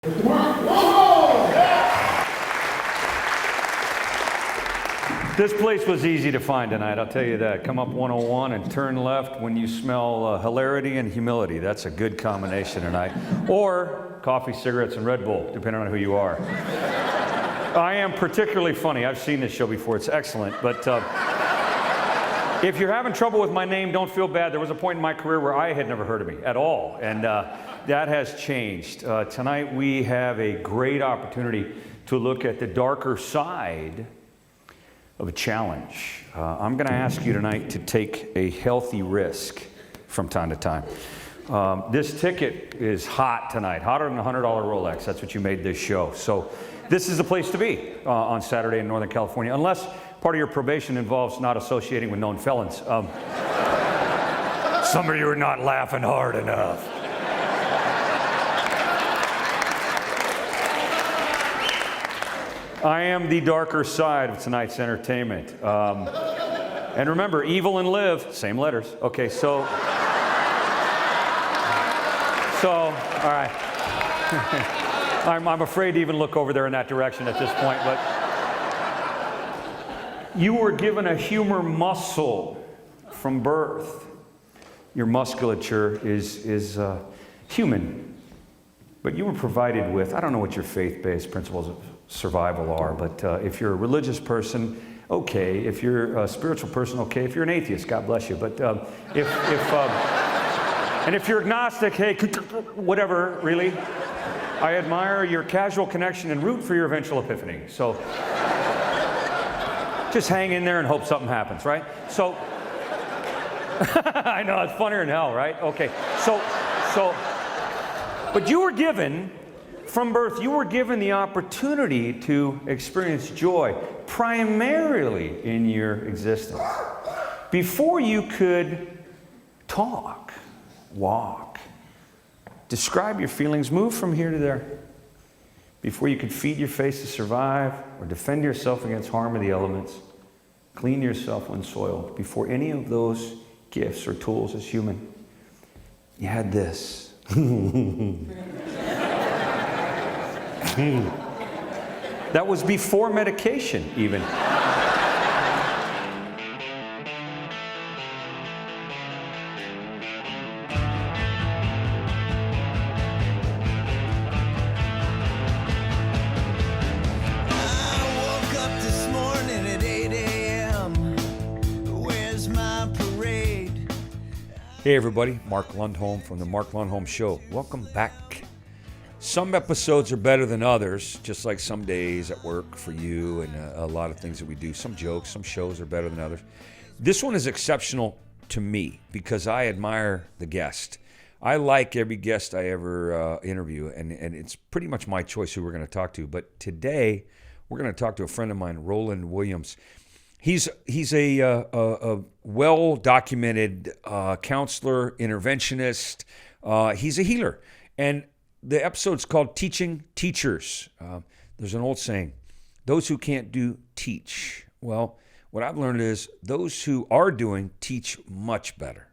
Mark Lundholm! This place was easy to find tonight, I'll tell you that. Come up 101 and turn left when you smell hilarity and humility. That's a good combination tonight. Or coffee, cigarettes, and Red Bull, depending on who you are. I am particularly funny. I've seen this show before. It's excellent. But if you're having trouble with my name, don't feel bad. There was a point in my career where I had never heard of me at all. And that has changed. Tonight we have a great opportunity to look at the darker side of a challenge. I'm going to ask you tonight to take a healthy risk from time to time. This ticket is hot tonight, hotter than a $100 Rolex. That's what you made this show. So this is the place to be on Saturday in Northern California, unless part of your probation involves not associating with known felons. Some of you are not laughing hard enough. I am the darker side of tonight's entertainment. And remember, evil and live, same letters. Okay, so, all right. I'm afraid to even look over there in that direction at this point, but you were given a humor muscle from birth. Your musculature is human, but you were provided with, I don't know what your faith-based principles of survival are, but if you're a religious person, okay. If you're a spiritual person, okay. If you're an atheist, God bless you. But and if you're agnostic, hey, whatever, really. I admire your casual connection and root for your eventual epiphany. So just hang in there and hope something happens, right? So I know, it's funnier than hell, right? Okay, so but you were given, from birth, you were given the opportunity to experience joy primarily in your existence. Before you could talk, walk, describe your feelings, move from here to there. Before you could feed your face to survive or defend yourself against harm of the elements, clean yourself when soiled. Before any of those gifts or tools as human, you had this. That was before medication, even. Hey everybody, Mark Lundholm from the Mark Lundholm Show. Welcome back. Some episodes are better than others, just like some days at work for you and a lot of things that we do. Some jokes, some shows are better than others. This one is exceptional to me because I admire the guest. I like every guest I ever interview, and it's pretty much my choice who we're going to talk to. But today, we're going to talk to a friend of mine, Roland Williams. He's a well-documented counselor, interventionist. He's a healer. And the episode's called Teaching Teachers. There's an old saying, those who can't do, teach. Well, what I've learned is those who are doing, teach much better.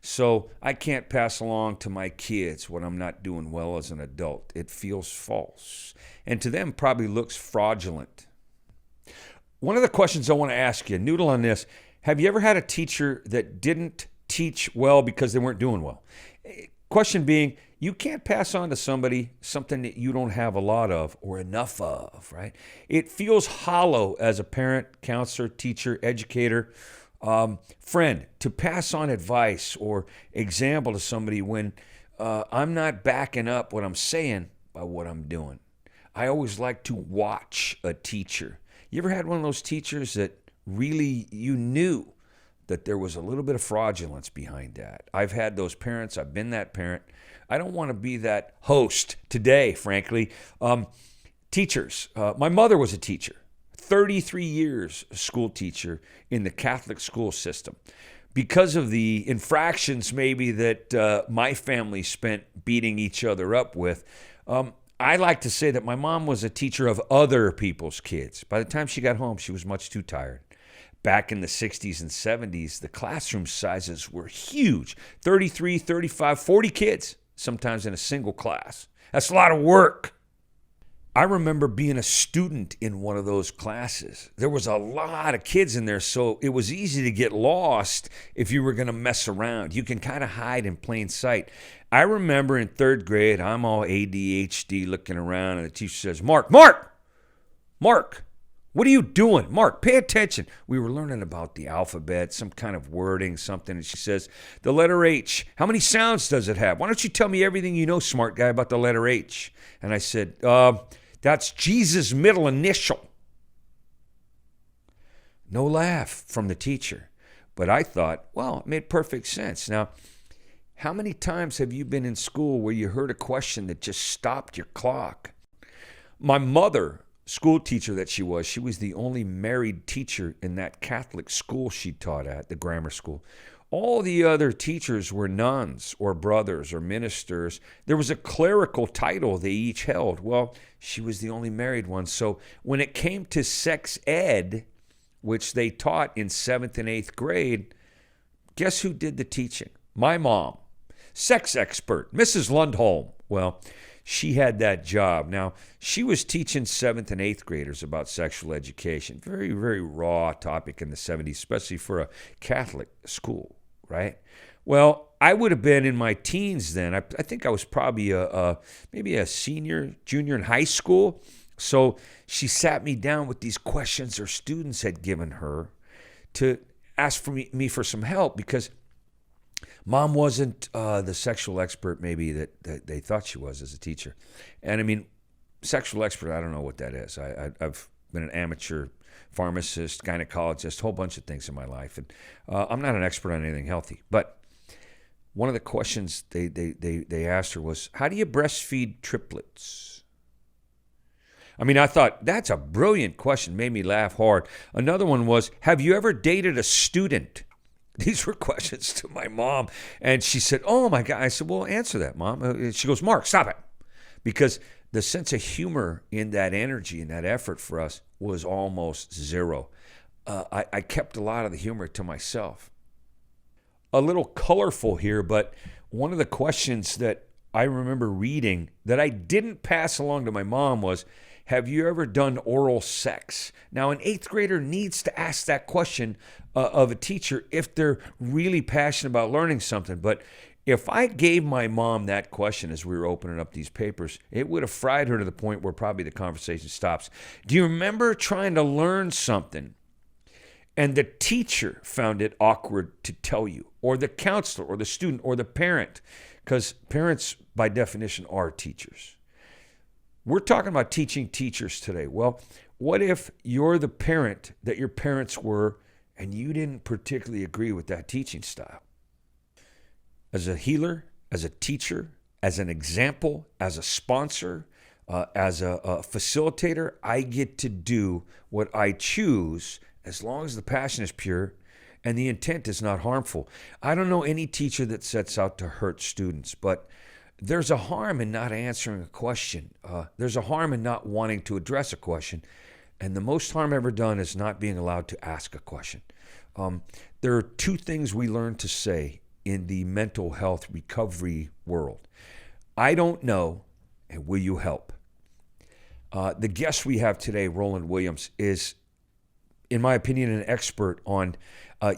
So I can't pass along to my kids what I'm not doing well as an adult. It feels false. And to them, probably looks fraudulent. One of the questions I want to ask you, noodle on this, have you ever had a teacher that didn't teach well because they weren't doing well? Question being, you can't pass on to somebody something that you don't have a lot of or enough of, right? It feels hollow as a parent, counselor, teacher, educator, friend, to pass on advice or example to somebody when I'm not backing up what I'm saying by what I'm doing. I always like to watch a teacher. You ever had one of those teachers that really you knew that there was a little bit of fraudulence behind that? I've had those parents. I've been that parent. I don't want to be that host today, frankly. Teachers. My mother was a teacher. 33 years a school teacher in the Catholic school system. Because of the infractions maybe that my family spent beating each other up with, I like to say that my mom was a teacher of other people's kids. By the time she got home, she was much too tired. Back in the 60s and 70s, the classroom sizes were huge. 33, 35, 40 kids, sometimes in a single class. That's a lot of work. I remember being a student in one of those classes. There was a lot of kids in there, so it was easy to get lost if you were going to mess around. You can kind of hide in plain sight. I remember in third grade, I'm all ADHD looking around, and the teacher says, Mark, what are you doing? Mark, pay attention. We were learning about the alphabet, some kind of wording, something. And she says, the letter H, how many sounds does it have? Why don't you tell me everything you know, smart guy, about the letter H? And I said, that's Jesus' middle initial. No laugh from the teacher. But I thought, well, it made perfect sense. Now, how many times have you been in school where you heard a question that just stopped your clock? My mother, school teacher that she was the only married teacher in that Catholic school she taught at, the grammar school. All the other teachers were nuns or brothers or ministers. There was a clerical title they each held. Well, she was the only married one. So when it came to sex ed, which they taught in 7th and 8th grade, guess who did the teaching? My mom, sex expert, Mrs. Lundholm. Well, she had that job. Now, she was teaching 7th and 8th graders about sexual education. Very, very raw topic in the 70s, especially for a Catholic school, right? Well, I would have been in my teens then. I think I was probably maybe a senior, junior in high school. So she sat me down with these questions her students had given her to ask for me for some help, because Mom wasn't the sexual expert maybe that they thought she was as a teacher. And I mean, sexual expert, I don't know what that is. I've been an amateur pharmacist, gynecologist, a whole bunch of things in my life. And I'm not an expert on anything healthy. But one of the questions they asked her was, how do you breastfeed triplets? I mean, I thought, that's a brilliant question, made me laugh hard. Another one was, have you ever dated a student? These were questions to my mom. And she said, oh, my God. I said, well, answer that, Mom. And she goes, Mark, stop it. Because the sense of humor in that energy and that effort for us was almost zero. I kept a lot of the humor to myself. A little colorful here, but one of the questions that I remember reading that I didn't pass along to my mom was, have you ever done oral sex? Now, an 8th grader needs to ask that question of a teacher if they're really passionate about learning something. But if I gave my mom that question as we were opening up these papers, it would have fried her to the point where probably the conversation stops. Do you remember trying to learn something and the teacher found it awkward to tell you, or the counselor, or the student, or the parent? Because parents, by definition, are teachers. We're talking about teaching teachers today. Well, what if you're the parent that your parents were and you didn't particularly agree with that teaching style? As a healer, as a teacher, as an example, as a sponsor, as a facilitator, I get to do what I choose as long as the passion is pure and the intent is not harmful. I don't know any teacher that sets out to hurt students, but there's a harm in not answering a question. There's a harm in not wanting to address a question. And the most harm ever done is not being allowed to ask a question. There are two things we learn to say in the mental health recovery world. I don't know, and will you help? The guest we have today, Roland Williams, is, in my opinion, an expert on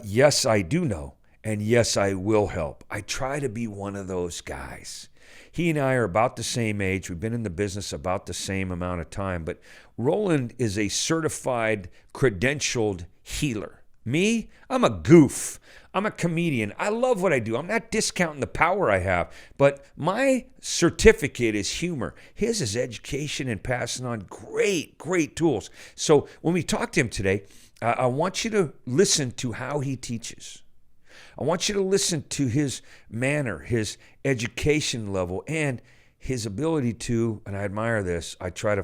yes, I do know, and yes, I will help. I try to be one of those guys. He and I are about the same age. We've been in the business about the same amount of time. But Roland is a certified, credentialed healer. Me, I'm a goof. I'm a comedian. I love what I do. I'm not discounting the power I have. But my certificate is humor. His is education and passing on great, great tools. So when we talk to him today, I want you to listen to how he teaches. I want you to listen to his manner, his education level, and his ability to, and I admire this, I try to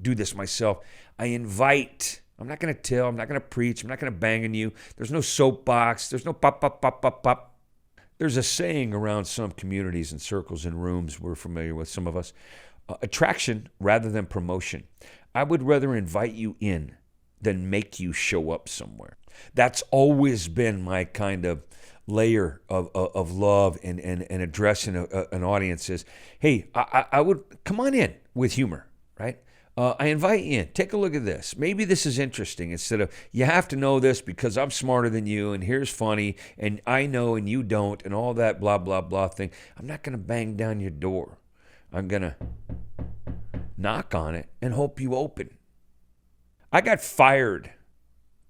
do this myself, I invite. I'm not going to tell, I'm not going to preach, I'm not going to bang on you. There's no soapbox, there's no pop, pop, pop, pop, pop. There's a saying around some communities and circles and rooms we're familiar with, some of us, attraction rather than promotion. I would rather invite you in than make you show up somewhere. That's always been my kind of layer of love and addressing an audience is, hey, I would come on in with humor, right? I invite you in. Take a look at this. Maybe this is interesting. Instead of, you have to know this because I'm smarter than you, and here's funny, and I know and you don't, and all that blah, blah, blah thing. I'm not going to bang down your door. I'm going to knock on it and hope you open. I got fired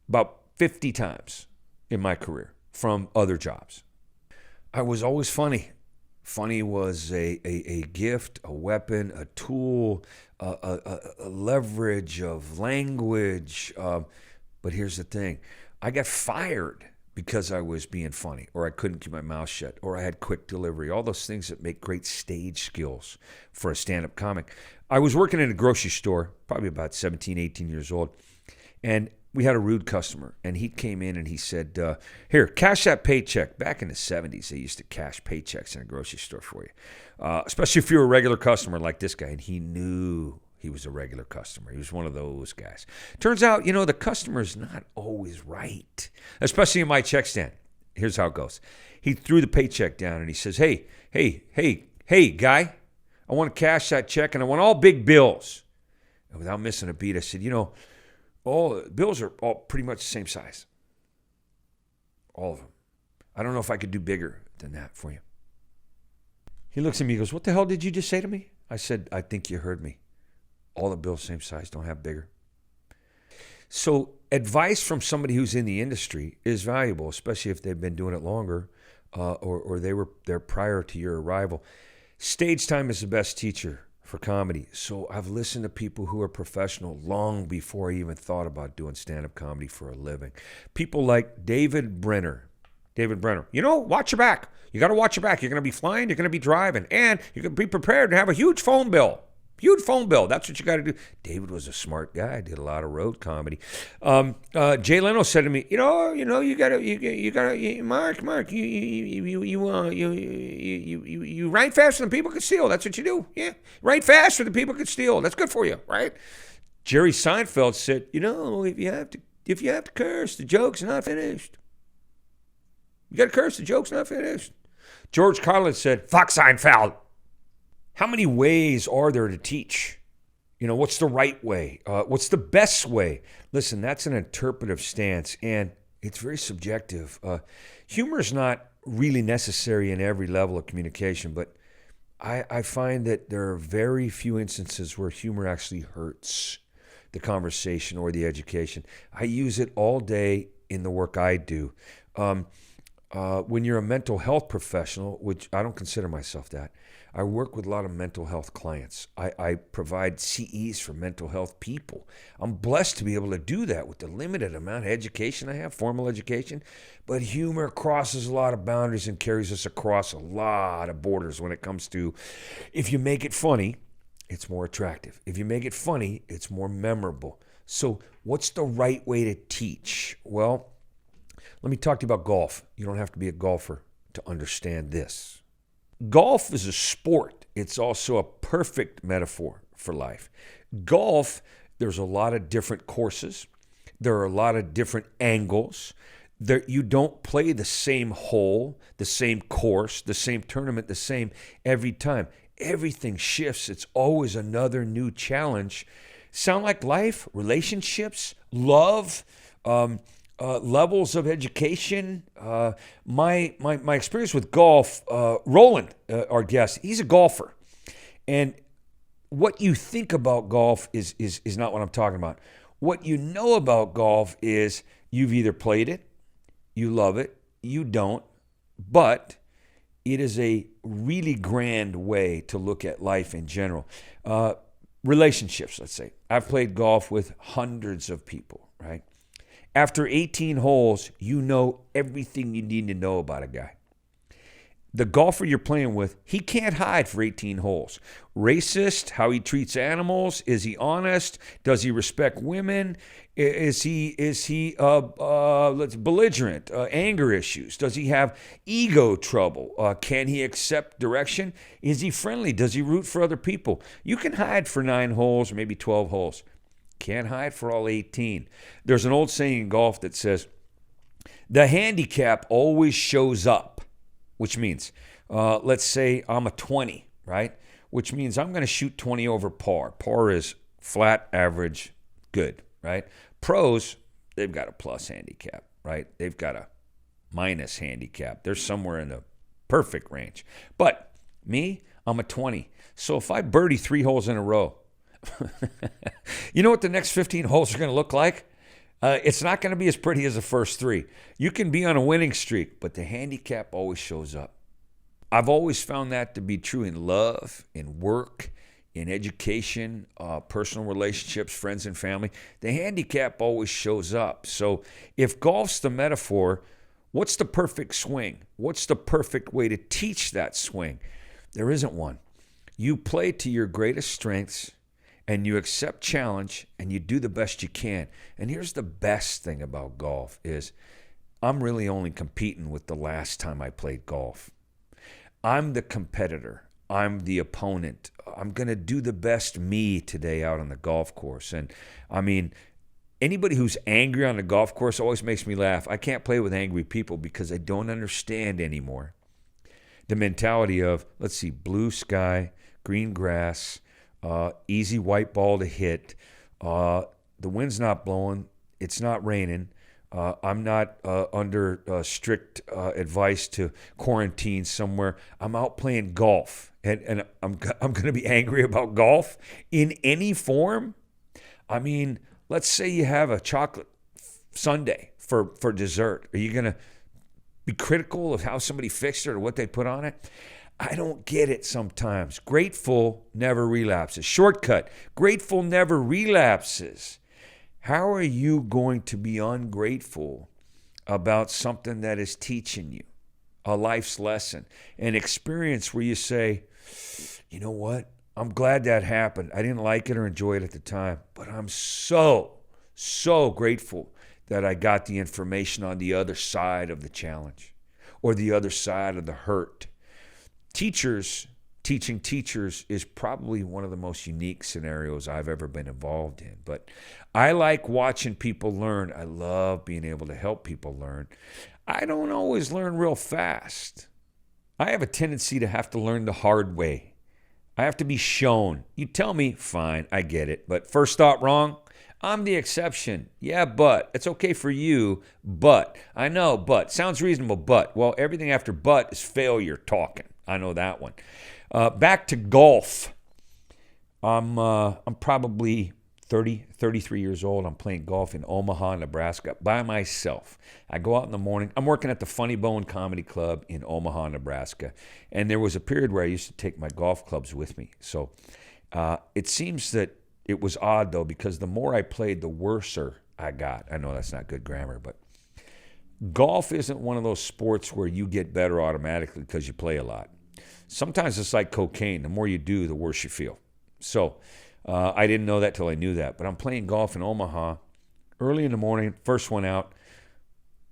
about 50 times in my career from other jobs. I was always funny. Funny was a gift, a weapon, a tool, a leverage of language. But here's the thing. I got fired because I was being funny, or I couldn't keep my mouth shut, or I had quick delivery, all those things that make great stage skills for a stand-up comic. I was working in a grocery store, probably about 17, 18 years old, and we had a rude customer, and he came in and he said, here, cash that paycheck. Back in the 70s, they used to cash paychecks in a grocery store for you, especially if you were a regular customer like this guy, and he knew he was a regular customer. He was one of those guys. Turns out, the customer's not always right, especially in my check stand. Here's how it goes. He threw the paycheck down, and he says, hey, guy, I want to cash that check, and I want all big bills. And without missing a beat, I said, all bills are all pretty much the same size. All of them. I don't know if I could do bigger than that for you. He looks at me, he goes, what the hell did you just say to me? I said, I think you heard me. All the bills same size, don't have bigger. So advice from somebody who's in the industry is valuable, especially if they've been doing it longer or they were there prior to your arrival. Stage time is the best teacher for comedy. So I've listened to people who are professional long before I even thought about doing stand-up comedy for a living. People like David Brenner. Watch your back. You got to watch your back. You're going to be flying, you're going to be driving, and you're going to be prepared to have a huge phone bill. That's what you got to do. David was a smart guy. Did a lot of road comedy. Jay Leno said to me, you gotta, Mark, you write faster than people can steal. That's what you do. Yeah, write faster than people can steal. That's good for you, right? Jerry Seinfeld said, if you have to curse, the joke's not finished. You got to curse, the joke's not finished. George Carlin said, fuck Seinfeld. How many ways are there to teach? What's the right way? What's the best way? Listen, that's an interpretive stance, and it's very subjective. Humor is not really necessary in every level of communication, but I find that there are very few instances where humor actually hurts the conversation or the education. I use it all day in the work I do. When you're a mental health professional, which I don't consider myself that, I work with a lot of mental health clients. I provide CEs for mental health people. I'm blessed to be able to do that with the limited amount of education I have, formal education. But humor crosses a lot of boundaries and carries us across a lot of borders when it comes to, if you make it funny, it's more attractive. If you make it funny, it's more memorable. So what's the right way to teach? Well, let me talk to you about golf. You don't have to be a golfer to understand this. Golf is a sport. It's also a perfect metaphor for life. Golf, there's a lot of different courses. There are a lot of different angles. You don't play the same hole, the same course, the same tournament, the same every time. Everything shifts. It's always another new challenge. Sound like life, relationships, love, levels of education. My experience with golf, Roland, our guest, he's a golfer. And what you think about golf is not what I'm talking about. What you know about golf is you've either played it, you love it, you don't, but it is a really grand way to look at life in general. Relationships, let's say. I've played golf with hundreds of people, right? After 18 holes, you know everything you need to know about a guy. The golfer you're playing with, he can't hide for 18 holes. Racist, how he treats animals, is he honest? Does he respect women? Is he belligerent? Anger issues? Does he have ego trouble? Can he accept direction? Is he friendly? Does he root for other people? You can hide for 9 holes or maybe 12 holes. Can't hide for all 18. There's an old saying in golf that says, the handicap always shows up, which means, let's say I'm a 20, right? Which means I'm going to shoot 20 over par. Par is Flat, average, good, right? Pros, they've got a plus handicap, right? They've got a minus handicap. They're somewhere in the perfect range. But me, I'm a 20. So if I birdie 3 holes in a row, you know what the next 15 holes are going to look like? It's not going to be as pretty as the first 3. You can be on a winning streak, but the handicap always shows up. I've always found that to be true in love, in work, in education, personal relationships, friends and family. The handicap always shows up. So if golf's the metaphor, what's the perfect swing? What's the perfect way to teach that swing? There isn't one. You play to your greatest strengths, and you accept challenge, and you do the best you can. And here's the best thing about golf is I'm really only competing with the last time I played golf. I'm the competitor. I'm the opponent. I'm going to do the best me today out on the golf course. And, I mean, anybody who's angry on the golf course always makes me laugh. I can't play with angry people because I don't understand anymore the mentality of, let's see, blue sky, green grass, easy white ball to hit. The wind's not blowing. It's not raining. I'm not under strict advice to quarantine somewhere. I'm out playing golf, and I'm going to be angry about golf in any form. I mean, let's say you have a chocolate sundae for dessert. Are you going to be critical of how somebody fixed it or what they put on it? I don't get it sometimes. Grateful never relapses. Shortcut. Grateful never relapses. How are you going to be ungrateful about something that is teaching you a life's lesson, an experience where you say, you know what? I'm glad that happened. I didn't like it or enjoy it at the time, but I'm so grateful that I got the information on the other side of the challenge or the other side of the hurt. Teaching teachers is probably one of the most unique scenarios I've ever been involved in. But I like watching people learn. I love being able to help people learn. I don't always learn real fast. I have a tendency to have to learn the hard way. I have to be shown. You tell me, fine, I get it. But first thought wrong? I'm the exception. Yeah, but. It's okay for you, but. I know, but. Sounds reasonable, but. Well, everything after but is failure talking. I know that one. Back to golf. I'm probably 33 years old. I'm playing golf in Omaha, Nebraska by myself. I go out in the morning. I'm working at the Funny Bone Comedy Club in Omaha, Nebraska. And there was a period where I used to take my golf clubs with me. So it seems that it was odd, though, because the more I played, the worser I got. I know that's not good grammar, but golf isn't one of those sports where you get better automatically because you play a lot. Sometimes it's like cocaine. The more you do, the worse you feel. So I didn't know that till I knew that. But I'm playing golf in Omaha early in the morning, first one out.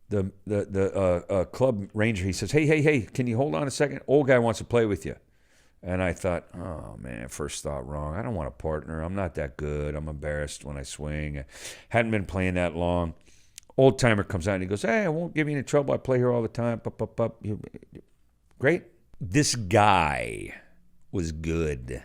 The club ranger, he says, hey, can you hold on a second? Old guy wants to play with you. And I thought, oh, man, first thought wrong. I don't want a partner. I'm not that good. I'm embarrassed when I swing. I hadn't been playing that long. Old timer comes out and he goes, hey, I won't give you any trouble. I play here all the time. Great. This guy was good.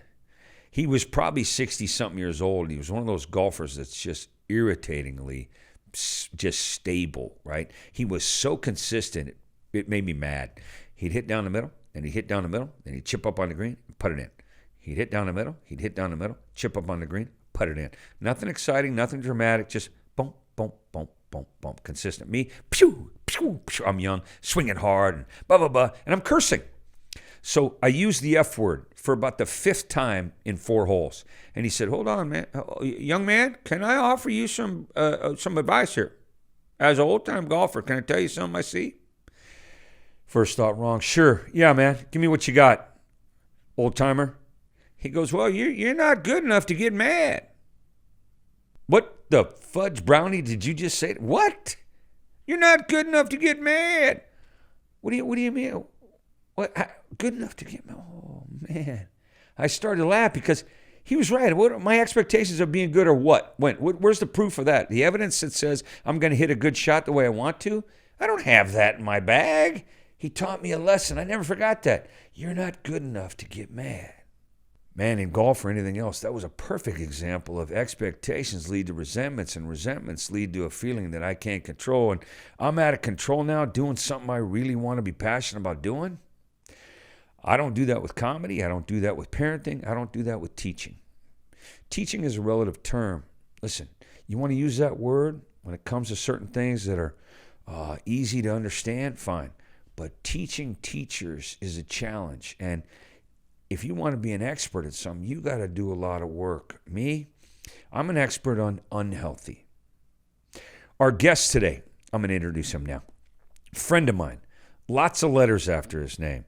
He was probably 60-something years old. He was one of those golfers that's just irritatingly just stable, right? He was so consistent, it made me mad. He'd hit down the middle, then he'd hit down the middle, then he'd chip up on the green and put it in. He'd hit down the middle, he'd hit down the middle, chip up on the green, put it in. Nothing exciting, nothing dramatic, just boom, boom, boom, boom, boom. Consistent. Me, pew, pew, pew. I'm young, swinging hard, and blah, blah, blah, and I'm cursing. So I used the F word for about the 5th time in 4 holes. And he said, hold on, man. Young man, can I offer you some advice here? As an old-time golfer, can I tell you something I see? First thought wrong. Sure. Yeah, man. Give me what you got. Old-timer. He goes, well, you're not good enough to get mad. What the fudge brownie did you just say? What? You're not good enough to get mad. What do you mean? What? Good enough to get me? Oh, man. I started to laugh because he was right. What my expectations of being good are what? Where's the proof of that? The evidence that says I'm going to hit a good shot the way I want to? I don't have that in my bag. He taught me a lesson. I never forgot that. You're not good enough to get mad. Man, in golf or anything else, that was a perfect example of expectations lead to resentments, and resentments lead to a feeling that I can't control. And I'm out of control now doing something I really want to be passionate about doing. I don't do that with comedy. I don't do that with parenting. I don't do that with teaching. Teaching is a relative term. Listen, you want to use that word when it comes to certain things that are easy to understand, fine. But teaching teachers is a challenge. And if you want to be an expert at something, you got to do a lot of work. Me, I'm an expert on unhealthy. Our guest today, I'm going to introduce him now. Friend of mine, lots of letters after his name.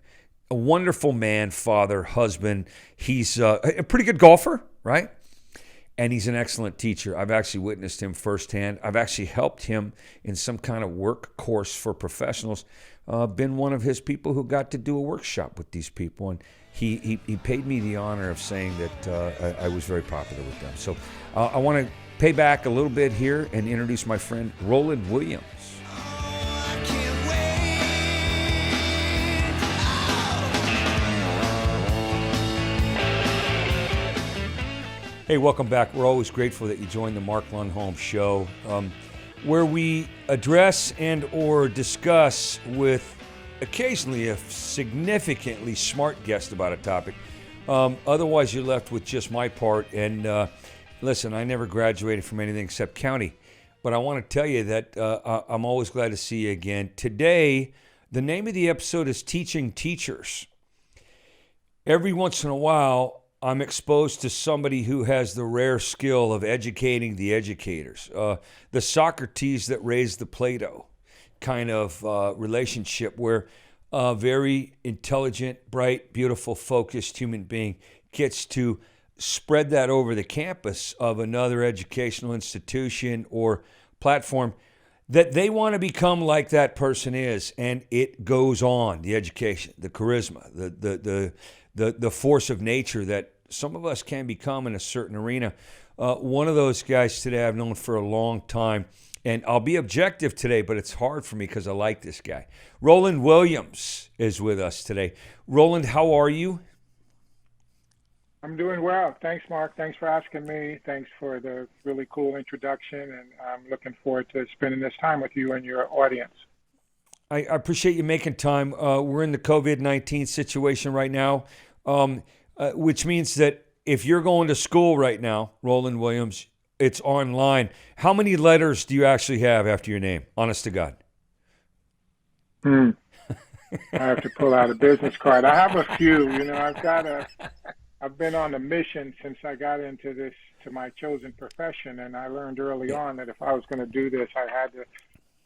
A wonderful man, father, husband. He's a pretty good golfer, right? And he's an excellent teacher. I've actually witnessed him firsthand. I've actually helped him in some kind of work course for professionals. Been one of his people who got to do a workshop with these people, and he paid me the honor of saying that I was very popular with them. So I want to pay back a little bit here and introduce my friend Roland Williams. Hey, welcome back. We're always grateful that you joined the Mark Lundholm Show, where we address and or discuss with occasionally a significantly smart guest about a topic. Otherwise, you're left with just my part. And listen, I never graduated from anything except county. But I want to tell you that I'm always glad to see you again. Today, the name of the episode is Teaching Teachers. Every once in a while, I'm exposed to somebody who has the rare skill of educating the educators. The Socrates that raised the Plato kind of relationship where a very intelligent, bright, beautiful, focused human being gets to spread that over the campus of another educational institution or platform that they want to become like that person is. And it goes on, the education, the charisma, the force of nature that some of us can become in a certain arena. One of those guys today I've known for a long time, and I'll be objective today, but it's hard for me because I like this guy. Roland Williams is with us today. Roland, how are you? I'm doing well. Thanks, Mark. Thanks for asking me. Thanks for the really cool introduction, and I'm looking forward to spending this time with you and your audience. I appreciate you making time. We're in the COVID-19 situation right now. Which means that if you're going to school right now, Roland Williams, it's online. How many letters do you actually have after your name? Honest to God. I have to pull out a business card. I have a few. I've been on a mission since I got into my chosen profession, and I learned early on that if I was going to do this, I had to.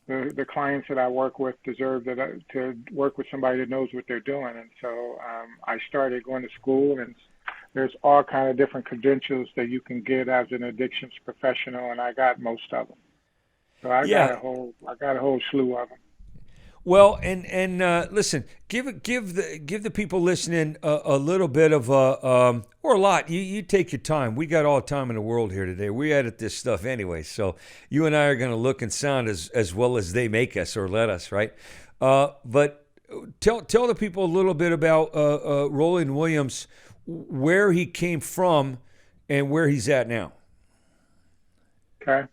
The clients that I work with deserve to work with somebody that knows what they're doing. And so I started going to school, and there's all kind of different credentials that you can get as an addictions professional, and I got most of them. So I got a whole slew of them. Well, and listen, give the people listening a little bit of or a lot. You take your time. We got all the time in the world here today. We edit this stuff anyway, so you and I are going to look and sound as well as they make us or let us, right? But tell the people a little bit about Roland Williams, where he came from, and where he's at now. Okay.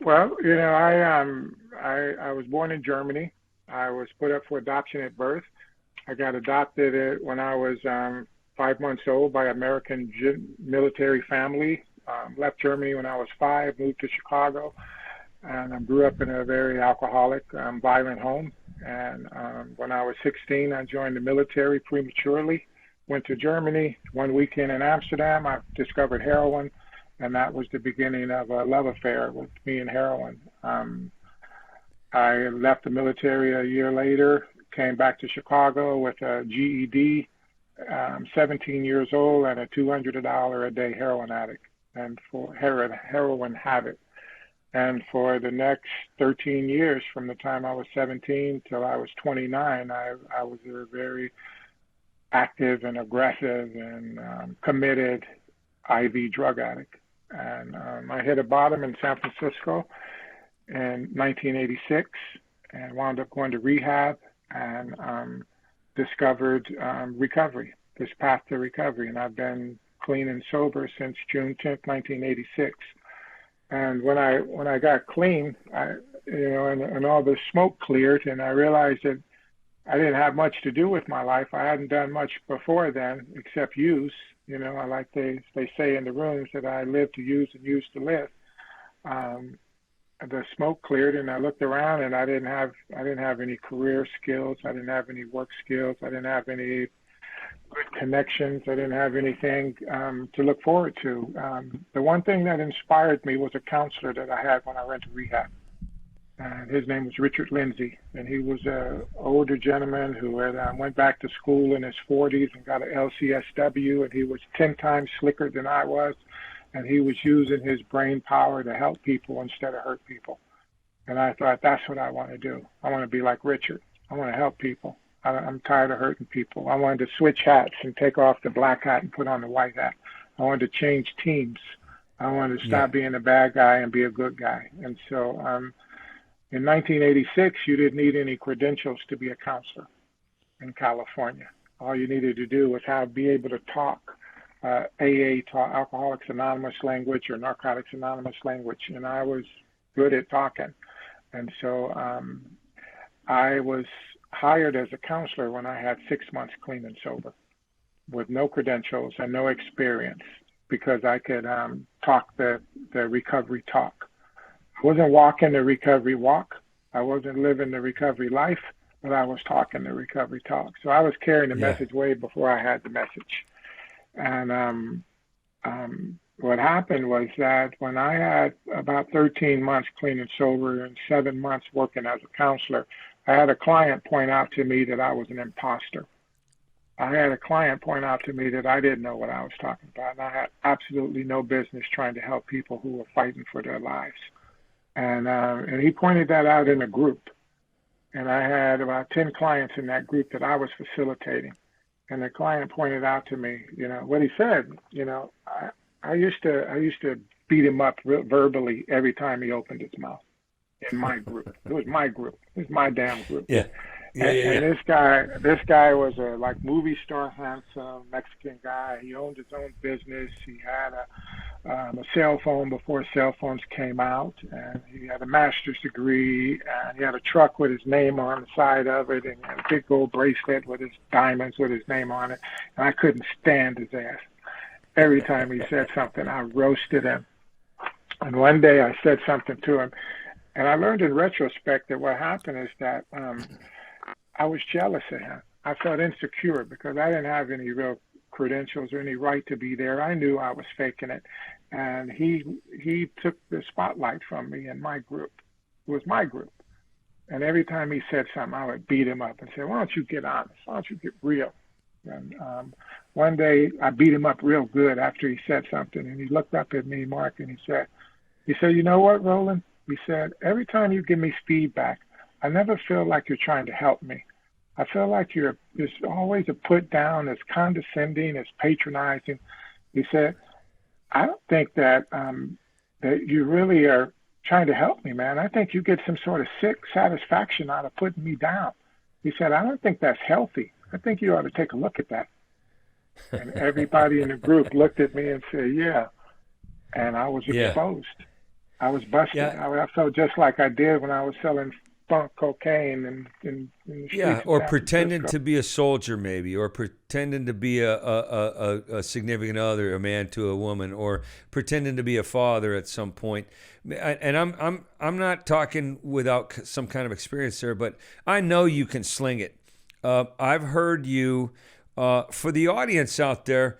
Well, I was born in Germany. I was put up for adoption at birth. I got adopted when I was 5 months old by an American military family. Left Germany when I was 5, moved to Chicago, and I grew up in a very alcoholic, violent home. And when I was 16, I joined the military prematurely, went to Germany. 1 weekend in Amsterdam, I discovered heroin, and that was the beginning of a love affair with me and heroin. I left the military a year later, came back to Chicago with a GED, 17 years old, and a $200 a day heroin addict, and for heroin habit. And for the next 13 years, from the time I was 17 till I was 29, I was a very active and aggressive and committed IV drug addict. And I hit a bottom in San Francisco in 1986 and wound up going to rehab and discovered recovery. this path to recovery, and I've been clean and sober since June 10th, 1986. And when I got clean, and all the smoke cleared, and I realized that I didn't have much to do with my life. I hadn't done much before then except use. I like they say in the rooms that I live to use and use to live. The smoke cleared, and I looked around, and I didn't have any career skills. I didn't have any work skills. I didn't have any good connections. I didn't have anything to look forward to. The one thing that inspired me was a counselor that I had when I went to rehab. His name was Richard Lindsay, and he was an older gentleman who had went back to school in his 40s and got an LCSW, and he was 10 times slicker than I was, and he was using his brain power to help people instead of hurt people. And I thought, that's what I want to do. I want to be like Richard. I want to help people. I'm tired of hurting people. I wanted to switch hats and take off the black hat and put on the white hat. I wanted to change teams. I wanted to stop being a bad guy and be a good guy. And so in 1986, you didn't need any credentials to be a counselor in California. All you needed to do was be able to talk AA, Alcoholics Anonymous language, or Narcotics Anonymous language, and I was good at talking. And so I was hired as a counselor when I had 6 months clean and sober with no credentials and no experience, because I could talk the recovery talk. I wasn't walking the recovery walk. I wasn't living the recovery life, but I was talking the recovery talk. So I was carrying the message way before I had the message. And what happened was that when I had about 13 months clean and sober and 7 months working as a counselor, I had a client point out to me that I was an imposter. I had a client point out to me that I didn't know what I was talking about, and I had absolutely no business trying to help people who were fighting for their lives. And he pointed that out in a group. And I had about 10 clients in that group that I was facilitating. And the client pointed out to me, what he said, I used to beat him up verbally every time he opened his mouth in my group. It was my group. It was my damn group. And this guy was a movie star, handsome Mexican guy. He owned his own business. He had a cell phone before cell phones came out, and he had a master's degree, and he had a truck with his name on the side of it, and a big gold bracelet with his diamonds with his name on it. And I couldn't stand his ass. Every time he said something, I roasted him. And one day I said something to him, and I learned in retrospect that what happened is that I was jealous of him. I felt insecure because I didn't have any real credentials or any right to be there. I knew I was faking it. And he took the spotlight from me in my group. It was my group. And every time he said something, I would beat him up and say, why don't you get honest? Why don't you get real? And one day I beat him up real good after he said something. And he looked up at me, Mark, and he said, you know what, Roland? He said, every time you give me feedback, I never feel like you're trying to help me. I feel like there's always a put down, it's condescending, it's patronizing. He said, I don't think that you really are trying to help me, man. I think you get some sort of sick satisfaction out of putting me down. He said, I don't think that's healthy. I think you ought to take a look at that. And everybody in the group looked at me and said, yeah. And I was exposed. I was busted. I felt just like I did when I was selling funk cocaine and in the streets or of pretending Francisco. to be a soldier, maybe, or pretending to be a significant other, a man to a woman, or pretending to be a father at some point. And I'm not talking without some kind of experience there, but I know you can sling it. I've heard you. For the audience out there,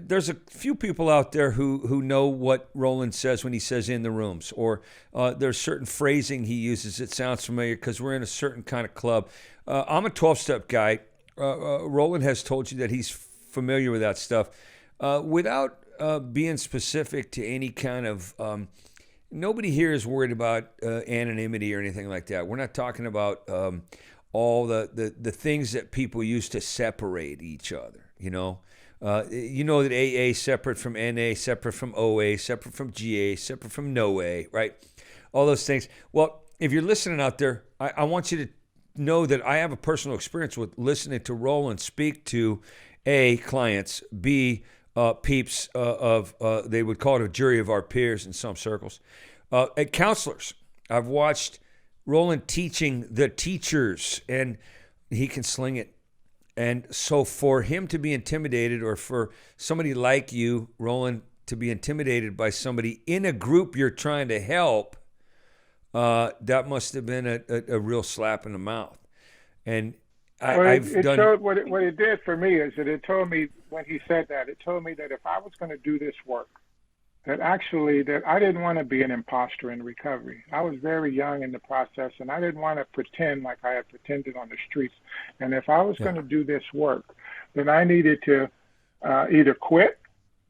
there's a few people out there who know what Roland says when he says in the rooms, or there's certain phrasing he uses that sounds familiar because we're in a certain kind of club. I'm a 12-step guy. Roland has told you that he's familiar with that stuff. Without being specific to any kind of, nobody here is worried about anonymity or anything like that. We're not talking about all the things that people use to separate each other, you know that AA is separate from NA, separate from OA, separate from GA, separate from no A, right? All those things. Well, if you're listening out there, I want you to know that I have a personal experience with listening to Roland speak to A, clients, B, peeps they would call it a jury of our peers in some circles. Counselors. I've watched Roland teaching the teachers, and he can sling it. And so for him to be intimidated, or for somebody like you, Roland, to be intimidated by somebody in a group you're trying to help, that must have been a real slap in the mouth. And showed what it did for me is that it told me, when he said that, it told me that if I was going to do this work, that I didn't want to be an imposter in recovery. I was very young in the process, and I didn't want to pretend like I had pretended on the streets. And if I was going to do this work, then I needed to either quit,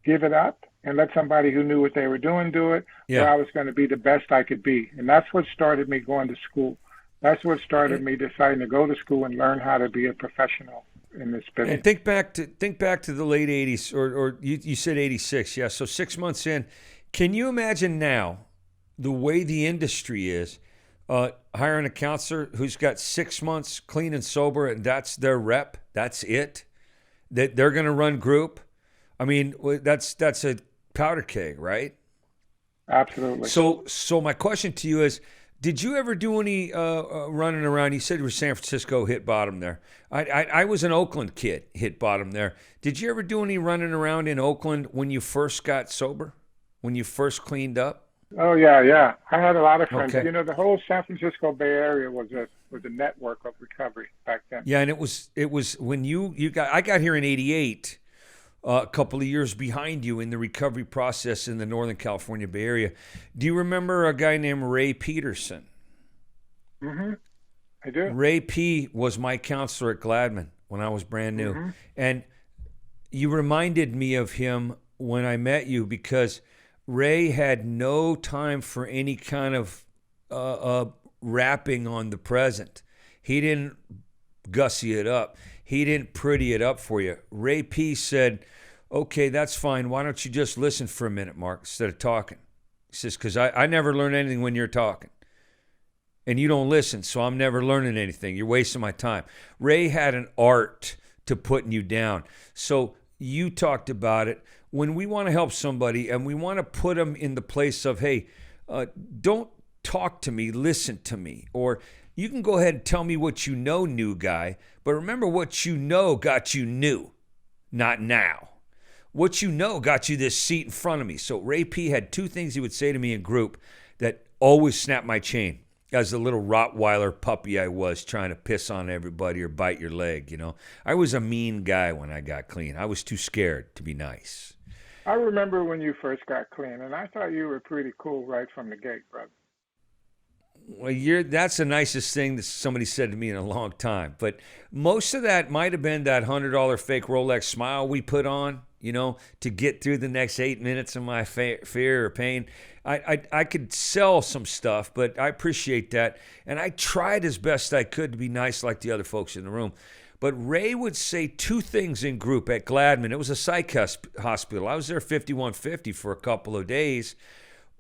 give it up, and let somebody who knew what they were doing do it, or I was going to be the best I could be. And that's what started me going to school. That's what started me deciding to go to school and learn how to be a professional in this business. And think back to the late 80s, or you said 86, yeah. So 6 months in, can you imagine now the way the industry is, hiring a counselor who's got 6 months clean and sober, and that's their rep, that's it, that they're going to run group? I mean, that's a powder keg, right? Absolutely. So my question to you is, did you ever do any running around? You said you were San Francisco, hit bottom there. I was an Oakland kid, hit bottom there. Did you ever do any running around in Oakland when you first got sober, when you first cleaned up? Oh yeah. I had a lot of friends. Okay. You know, the whole San Francisco Bay Area was a network of recovery back then. Yeah, and it was when I got here in '88. A couple of years behind you in the recovery process in the Northern California Bay Area. Do you remember a guy named Ray Peterson? Mm-hmm. I do. Ray P. was my counselor at Gladman when I was brand new. Mm-hmm. And you reminded me of him when I met you, because Ray had no time for any kind of rapping on the present. He didn't gussy it up. He didn't pretty it up for you. Ray P. said, okay, that's fine. Why don't you just listen for a minute, Mark, instead of talking? He says, because I never learn anything when you're talking. And you don't listen, so I'm never learning anything. You're wasting my time. Ray had an art to putting you down. So you talked about it. When we want to help somebody and we want to put them in the place of, hey, don't talk to me, listen to me. Or you can go ahead and tell me what you know, new guy, but remember, what you know got you new, not now. What you know got you this seat in front of me. So Ray P. had two things he would say to me in group that always snapped my chain. As the little Rottweiler puppy I was, trying to piss on everybody or bite your leg, you know. I was a mean guy when I got clean. I was too scared to be nice. I remember when you first got clean, and I thought you were pretty cool right from the gate, brother. Well, that's the nicest thing that somebody said to me in a long time. But most of that might have been that $100 fake Rolex smile we put on, you know, to get through the next 8 minutes of my fear or pain. I could sell some stuff, but I appreciate that. And I tried as best I could to be nice like the other folks in the room. But Ray would say two things in group at Gladman. It was a psych hospital. I was there 5150 for a couple of days.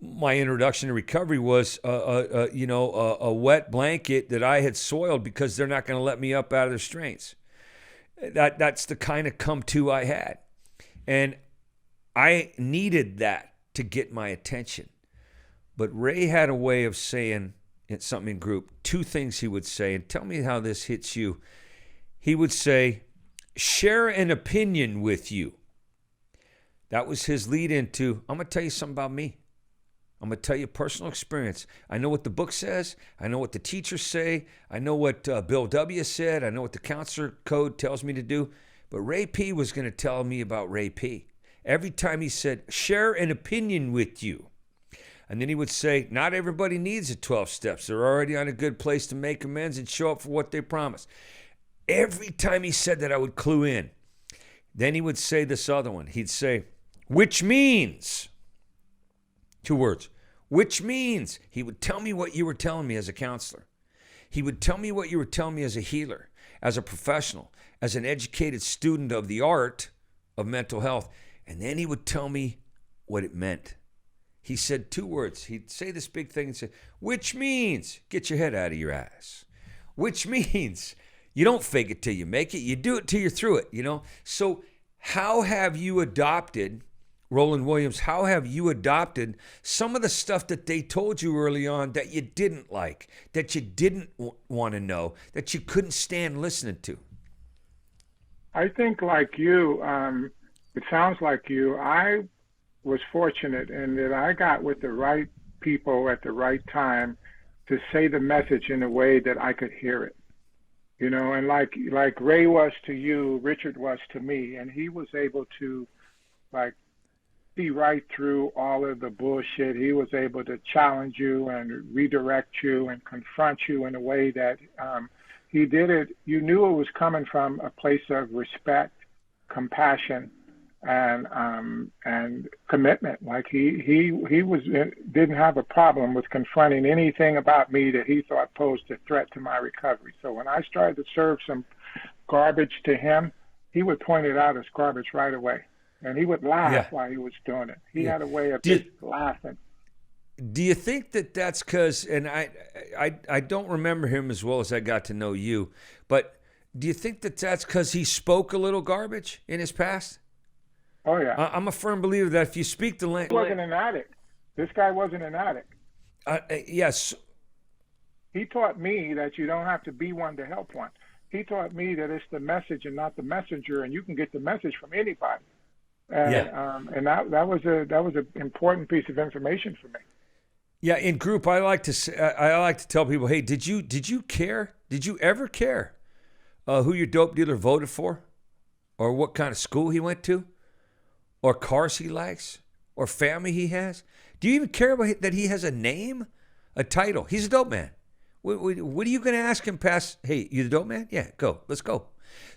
My introduction to recovery was, a wet blanket that I had soiled because they're not going to let me up out of their strains. That's the kind of come-to I had. And I needed that to get my attention. But Ray had a way of saying something in group, two things he would say, and tell me how this hits you. He would say, share an opinion with you. That was his lead into, I'm going to tell you something about me. I'm going to tell you personal experience. I know what the book says. I know what the teachers say. I know what Bill W. said. I know what the counselor code tells me to do. But Ray P. was going to tell me about Ray P. Every time he said, share an opinion with you. And then he would say, not everybody needs the 12 steps. They're already on a good place to make amends and show up for what they promised. Every time he said that, I would clue in. Then he would say this other one. He'd say, which means, 2 words, which means. He would tell me what you were telling me as a counselor. He would tell me what you were telling me as a healer, as a professional, as an educated student of the art of mental health. And then he would tell me what it meant. He said 2 words. He'd say this big thing and say, which means, get your head out of your ass. Which means, you don't fake it till you make it. You do it till you're through it, you know. So how have you adopted, Roland Williams, how have you adopted some of the stuff that they told you early on that you didn't like, that you didn't want to know, that you couldn't stand listening to? I think like you, it sounds like you, I was fortunate in that I got with the right people at the right time to say the message in a way that I could hear it. You know, and like Ray was to you, Richard was to me, and he was able to like see right through all of the bullshit. He was able to challenge you and redirect you and confront you in a way that he did it. You knew it was coming from a place of respect, compassion, and commitment. Like he didn't have a problem with confronting anything about me that he thought posed a threat to my recovery. So when I started to serve some garbage to him, he would point it out as garbage right away, and he would laugh while he was doing it. He had a way of just laughing. Do you think that that's because, and I don't remember him as well as I got to know you, but do you think that that's because he spoke a little garbage in his past? Oh, yeah. I'm a firm believer that if you speak the language... He wasn't an addict. This guy wasn't an addict. Yes. He taught me that you don't have to be one to help one. He taught me that it's the message and not the messenger, and you can get the message from anybody. And that was an important piece of information for me. Yeah, in group, I like to tell people, hey, did you care? Did you ever care who your dope dealer voted for, or what kind of school he went to, or cars he likes, or family he has? Do you even care about that he has a name, a title? He's a dope man. What are you going to ask him past, hey, you the dope man? Yeah, go. Let's go.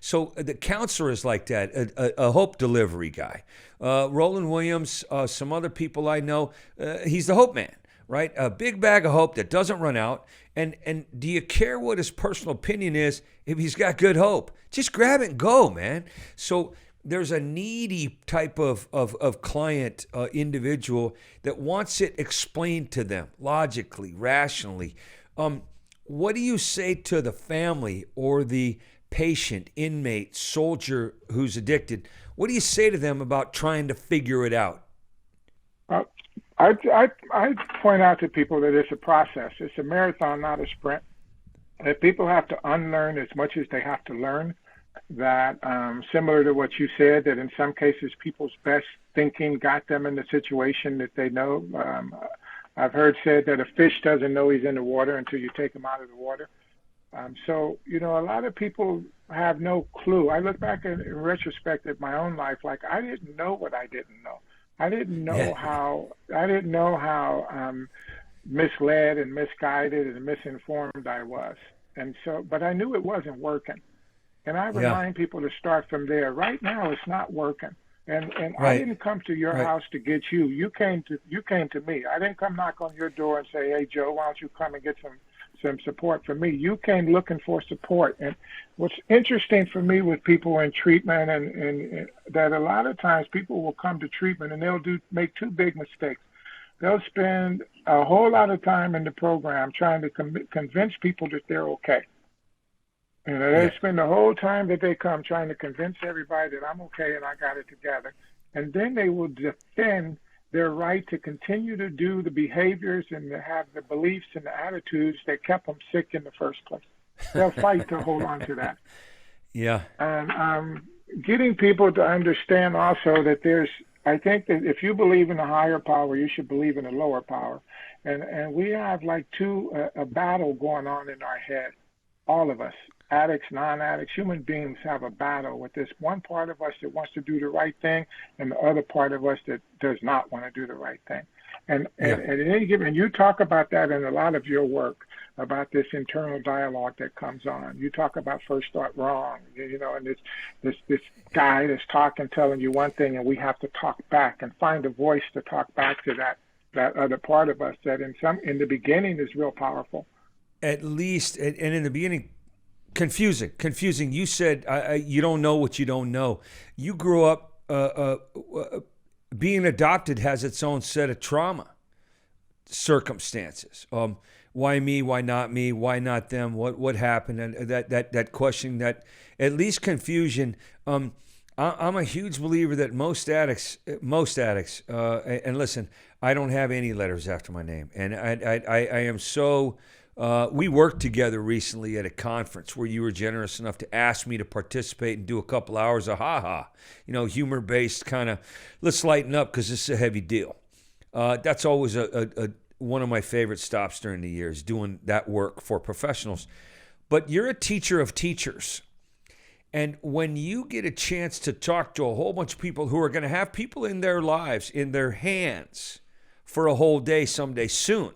So the counselor is like that, a hope delivery guy. Roland Williams, some other people I know, he's the hope man, right? A big bag of hope that doesn't run out. And do you care what his personal opinion is if he's got good hope? Just grab it and go, man. So there's a needy type of client, individual that wants it explained to them logically, rationally. What do you say to the family or the patient, inmate, soldier who's addicted? What do you say to them about trying to figure it out? I point out to people that it's a process. It's a marathon, not a sprint. That people have to unlearn as much as they have to learn. That similar to what you said, that in some cases people's best thinking got them in the situation that they know. I've heard said that a fish doesn't know he's in the water until you take him out of the water. So, you know, a lot of people have no clue. I look back in retrospect at my own life, like I didn't know what I didn't know. I didn't know how misled and misguided and misinformed I was. And so, but I knew it wasn't working. And I remind people to start from there. Right now, it's not working. And I didn't come to your house to get you. You came to me. I didn't come knock on your door and say, hey, Joe, why don't you come and get some support from me? You came looking for support. And what's interesting for me with people in treatment and that a lot of times people will come to treatment and they'll make two big mistakes. They'll spend a whole lot of time in the program trying to convince people that they're okay. You know, they spend the whole time that they come trying to convince everybody that I'm okay and I got it together. And then they will defend their right to continue to do the behaviors and to have the beliefs and the attitudes that kept them sick in the first place. They'll fight to hold on to that. Yeah. And getting people to understand also that I think that if you believe in a higher power, you should believe in a lower power. And we have like a battle going on in our head, all of us. Addicts, non-addicts, human beings have a battle with this one part of us that wants to do the right thing and the other part of us that does not want to do the right thing. And at any given, you talk about that in a lot of your work, about this internal dialogue that comes on. You talk about first thought wrong, you know, and this guy that's talking, telling you one thing, and we have to talk back and find a voice to talk back to that other part of us that in the beginning is real powerful. At least, and in the beginning, confusing. You said you don't know what you don't know. You grew up being adopted has its own set of trauma circumstances. Why me? Why not me? Why not them? What happened? And that question, that at least confusion. I'm a huge believer that most addicts, and listen, I don't have any letters after my name. And I am so, we worked together recently at a conference where you were generous enough to ask me to participate and do a couple hours of humor-based kind of, let's lighten up because this is a heavy deal. That's always one of my favorite stops during the year is doing that work for professionals. But you're a teacher of teachers. And when you get a chance to talk to a whole bunch of people who are going to have people in their lives, in their hands for a whole day someday soon,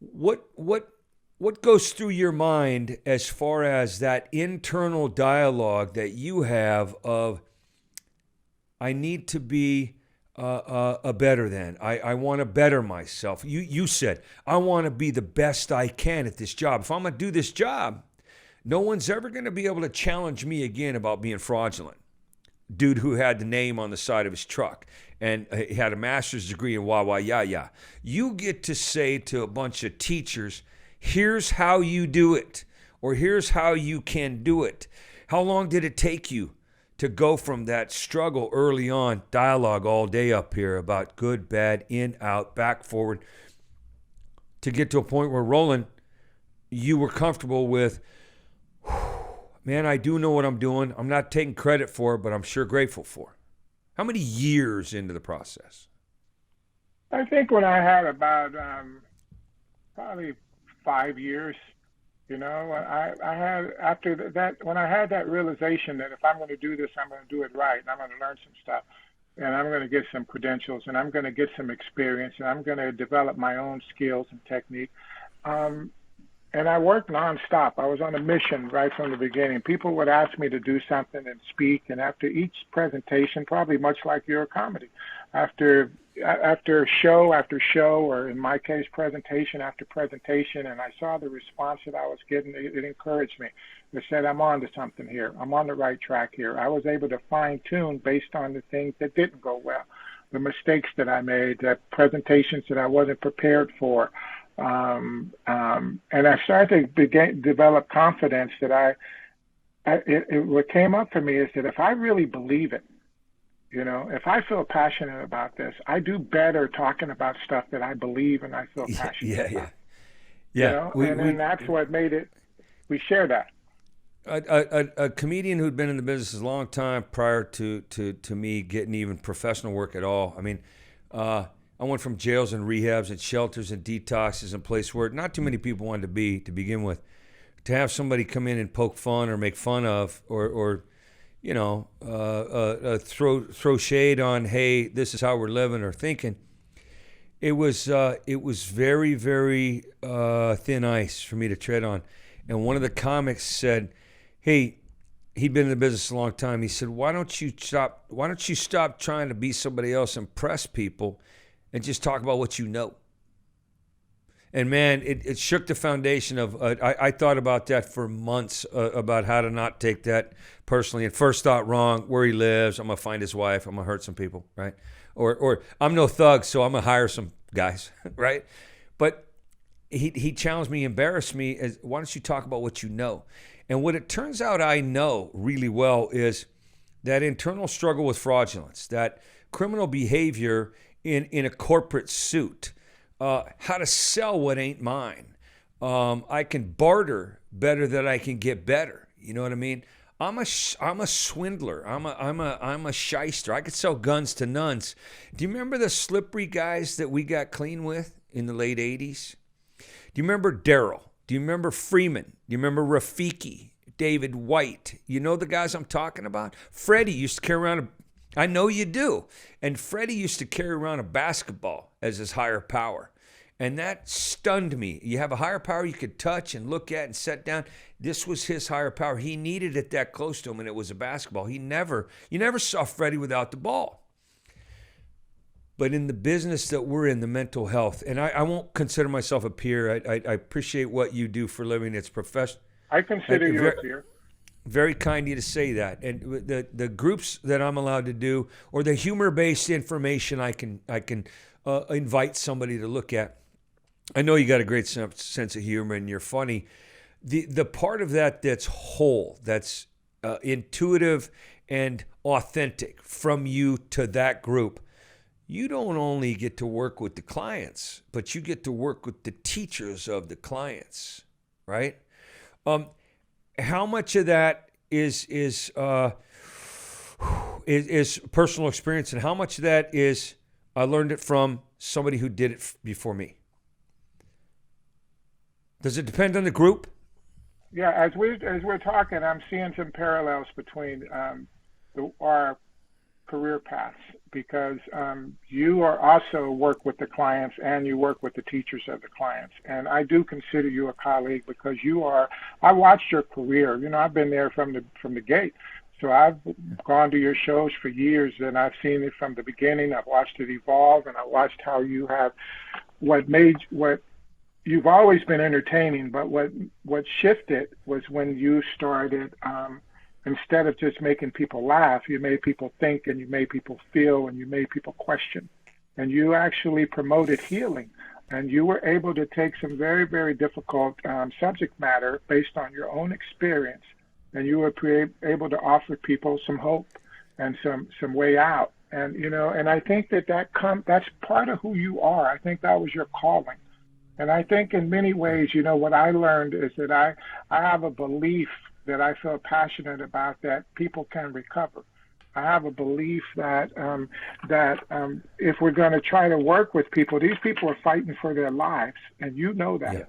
what goes through your mind as far as that internal dialogue that you have of, I need to be a better than. I want to better myself. You said, I want to be the best I can at this job. If I'm going to do this job, no one's ever going to be able to challenge me again about being fraudulent. Dude who had the name on the side of his truck and he had a master's degree in yeah. You get to say to a bunch of teachers, here's how you do it, or here's how you can do it. How long did it take you to go from that struggle early on, dialogue all day up here about good, bad, in, out, back, forward, to get to a point where, Roland, you were comfortable with, man, I do know what I'm doing. I'm not taking credit for it, but I'm sure grateful for it. How many years into the process? I think when I had about probably 5 years, I had after that, when I had that realization that if I'm going to do this, I'm going to do it right, and I'm going to learn some stuff, and I'm going to get some credentials, and I'm going to get some experience, and I'm going to develop my own skills and technique. And I worked nonstop. I was on a mission right from the beginning. People would ask me to do something and speak, and after each presentation, probably much like your comedy, after show after show, or in my case, presentation after presentation, and I saw the response that I was getting, it encouraged me. It said, I'm on to something here. I'm on the right track here. I was able to fine-tune based on the things that didn't go well, the mistakes that I made, the presentations that I wasn't prepared for. And I started to develop confidence that what came up for me is that if I really believe it, if I feel passionate about this, I do better talking about stuff that I believe and I feel passionate about. Yeah. And that's what made it, we share that. A comedian who'd been in the business a long time prior to me getting even professional work at all. I mean, I went from jails and rehabs and shelters and detoxes and places where not too many people wanted to be to begin with. To have somebody come in and poke fun or make fun of or throw shade on, hey, this is how we're living or thinking. It was very, very thin ice for me to tread on. And one of the comics said, hey, he'd been in the business a long time. He said, why don't you stop trying to be somebody else, impress people, and just talk about what you know? And man, it shook the foundation of, I thought about that for months, about how to not take that personally. And first thought, wrong, where he lives, I'm going to find his wife, I'm going to hurt some people, right? Or I'm no thug, so I'm going to hire some guys, right? But he challenged me, embarrassed me, as, why don't you talk about what you know? And what it turns out I know really well is that internal struggle with fraudulence, that criminal behavior in a corporate suit, how to sell what ain't mine. I can barter better than I can get better. You know what I mean? I'm a swindler. I'm a shyster. I could sell guns to nuns. Do you remember the slippery guys that we got clean with in the late 80s? Do you remember Daryl? Do you remember Freeman? Do you remember Rafiki? David White? You know the guys I'm talking about? Freddie used to carry around I know you do. And Freddie used to carry around a basketball as his higher power. And that stunned me. You have a higher power you could touch and look at and set down. This was his higher power. He needed it that close to him, and it was a basketball. You never saw Freddie without the ball. But in the business that we're in, the mental health, and I won't consider myself a peer. I appreciate what you do for a living. It's professional. I consider you a peer. Very kind of you to say that. And the groups that I'm allowed to do, or the humor-based information I can invite somebody to look at. I know you got a great sense of humor and you're funny. The part of that that's whole, that's intuitive and authentic from you to that group, you don't only get to work with the clients, but you get to work with the teachers of the clients, right? How much of that is personal experience, and how much of that is I learned it from somebody who did it before me? Does it depend on the group? Yeah, as we're talking, I'm seeing some parallels between our career paths, because you are also work with the clients and you work with the teachers of the clients. And I do consider you a colleague, because I watched your career. I've been there from the gate. So I've gone to your shows for years, and I've seen it from the beginning. I've watched it evolve, and I watched how you have what you've always been entertaining, but what shifted was when you started, instead of just making people laugh, you made people think, and you made people feel, and you made people question. And you actually promoted healing. And you were able to take some very, very difficult subject matter based on your own experience, and you were able to offer people some hope and some way out. And, and I think that's part of who you are. I think that was your calling. And I think in many ways, what I learned is that I have a belief that I feel passionate about, that people can recover. I have a belief that if we're going to try to work with people, these people are fighting for their lives, and you know that. Yeah.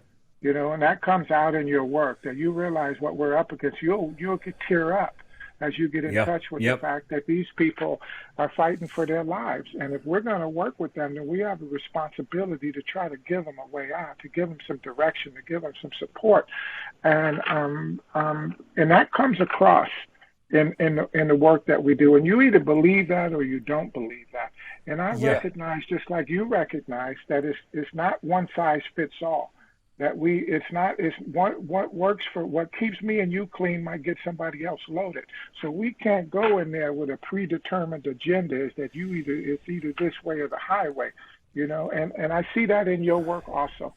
And that comes out in your work, that you realize what we're up against. You'll get tear up as you get in touch with the fact that these people are fighting for their lives. And if we're going to work with them, then we have a responsibility to try to give them a way out, to give them some direction, to give them some support. And that comes across in the work that we do. And you either believe that or you don't believe that. And I recognize, just like you recognize, that it's not one size fits all. That it's what works for what keeps me and you clean might get somebody else loaded. So we can't go in there with a predetermined agenda, is that it's either this way or the highway, and I see that in your work also.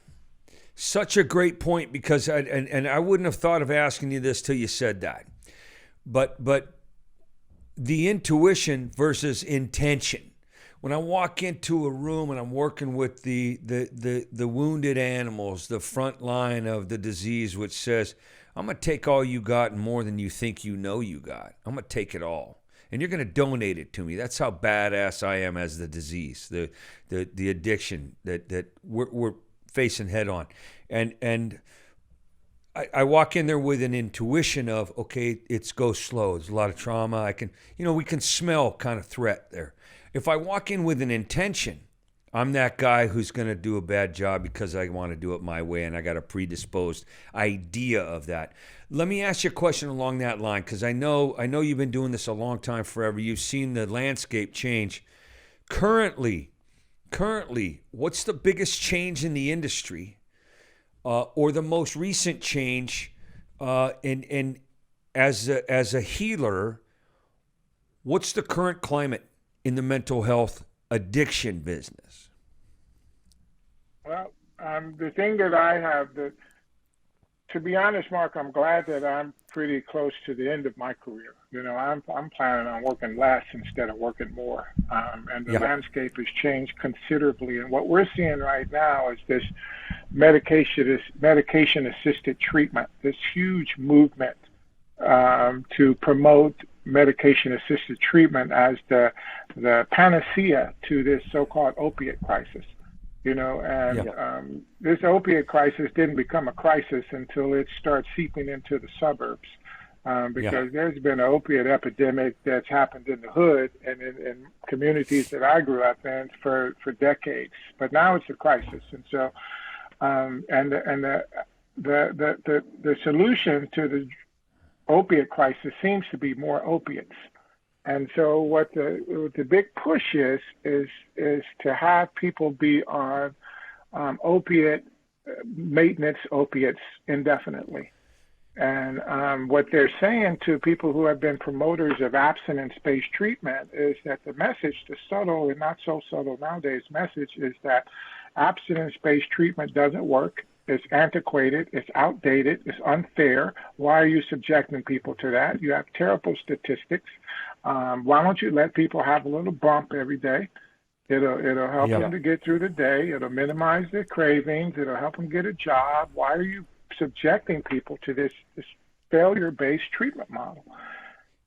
Such a great point, because I wouldn't have thought of asking you this till you said that. But the intuition versus intention. When I walk into a room and I'm working with the wounded animals, the front line of the disease, which says, I'm going to take all you got and more than you think you know you got. I'm going to take it all. And you're going to donate it to me. That's how badass I am as the disease, the addiction that we're facing head on. And I walk in there with an intuition of, okay, it's go slow. There's a lot of trauma. We can smell kind of threat there. If I walk in with an intention, I'm that guy who's going to do a bad job because I want to do it my way, and I got a predisposed idea of that. Let me ask you a question along that line, because I know you've been doing this a long time, forever. You've seen the landscape change. Currently, what's the biggest change in the industry, or the most recent change in as a healer? What's the current climate in the mental health addiction business? Well, the thing that I have, to be honest, Mark, I'm glad that I'm pretty close to the end of my career. I'm planning on working less instead of working more. And the landscape has changed considerably. And what we're seeing right now is this medication-assisted treatment, this huge movement to promote medication-assisted treatment as the panacea to this so-called opiate crisis. This opiate crisis didn't become a crisis until it starts seeping into the suburbs, because there's been an opiate epidemic that's happened in the hood and in communities that I grew up in for decades. But now it's a crisis, and so the solution to the opiate crisis seems to be more opiates. And so what the big push is to have people be on opiate maintenance opiates indefinitely. And what they're saying to people who have been promoters of abstinence-based treatment is that the message, the subtle and not so subtle nowadays message, is that abstinence-based treatment doesn't work. It's antiquated. It's outdated. It's unfair. Why are you subjecting people to that? You have terrible statistics. Why don't you let people have a little bump every day? It'll help them to get through the day. It'll minimize their cravings. It'll help them get a job. Why are you subjecting people to this failure-based treatment model?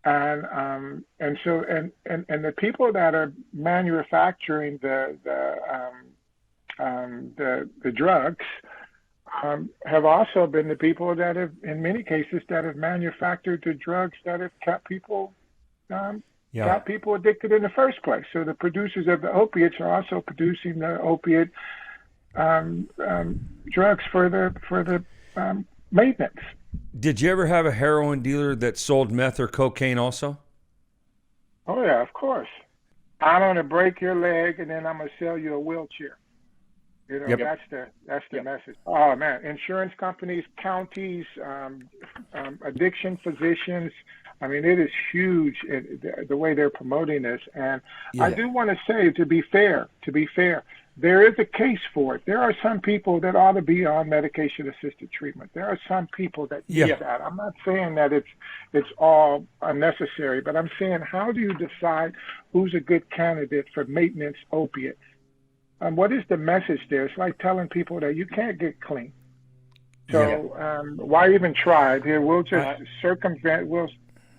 And so the people that are manufacturing the drugs have also been the people that have, in many cases, that have manufactured the drugs that have kept people got people addicted in the first place. So the producers of the opiates are also producing the opiate drugs for the maintenance. Did you ever have a heroin dealer that sold meth or cocaine also? Oh yeah, of course. I'm gonna break your leg and then I'm gonna sell you a wheelchair. You know, that's the message. Oh man, insurance companies, counties, addiction physicians. I mean, it is huge the way they're promoting this. And I do want to say, to be fair, there is a case for it. There are some people that ought to be on medication-assisted treatment. There are some people that need that. I'm not saying that it's all unnecessary, but I'm saying, how do you decide who's a good candidate for maintenance opiates? What is the message there? It's like telling people that you can't get clean. So why even try? Here, we'll just we'll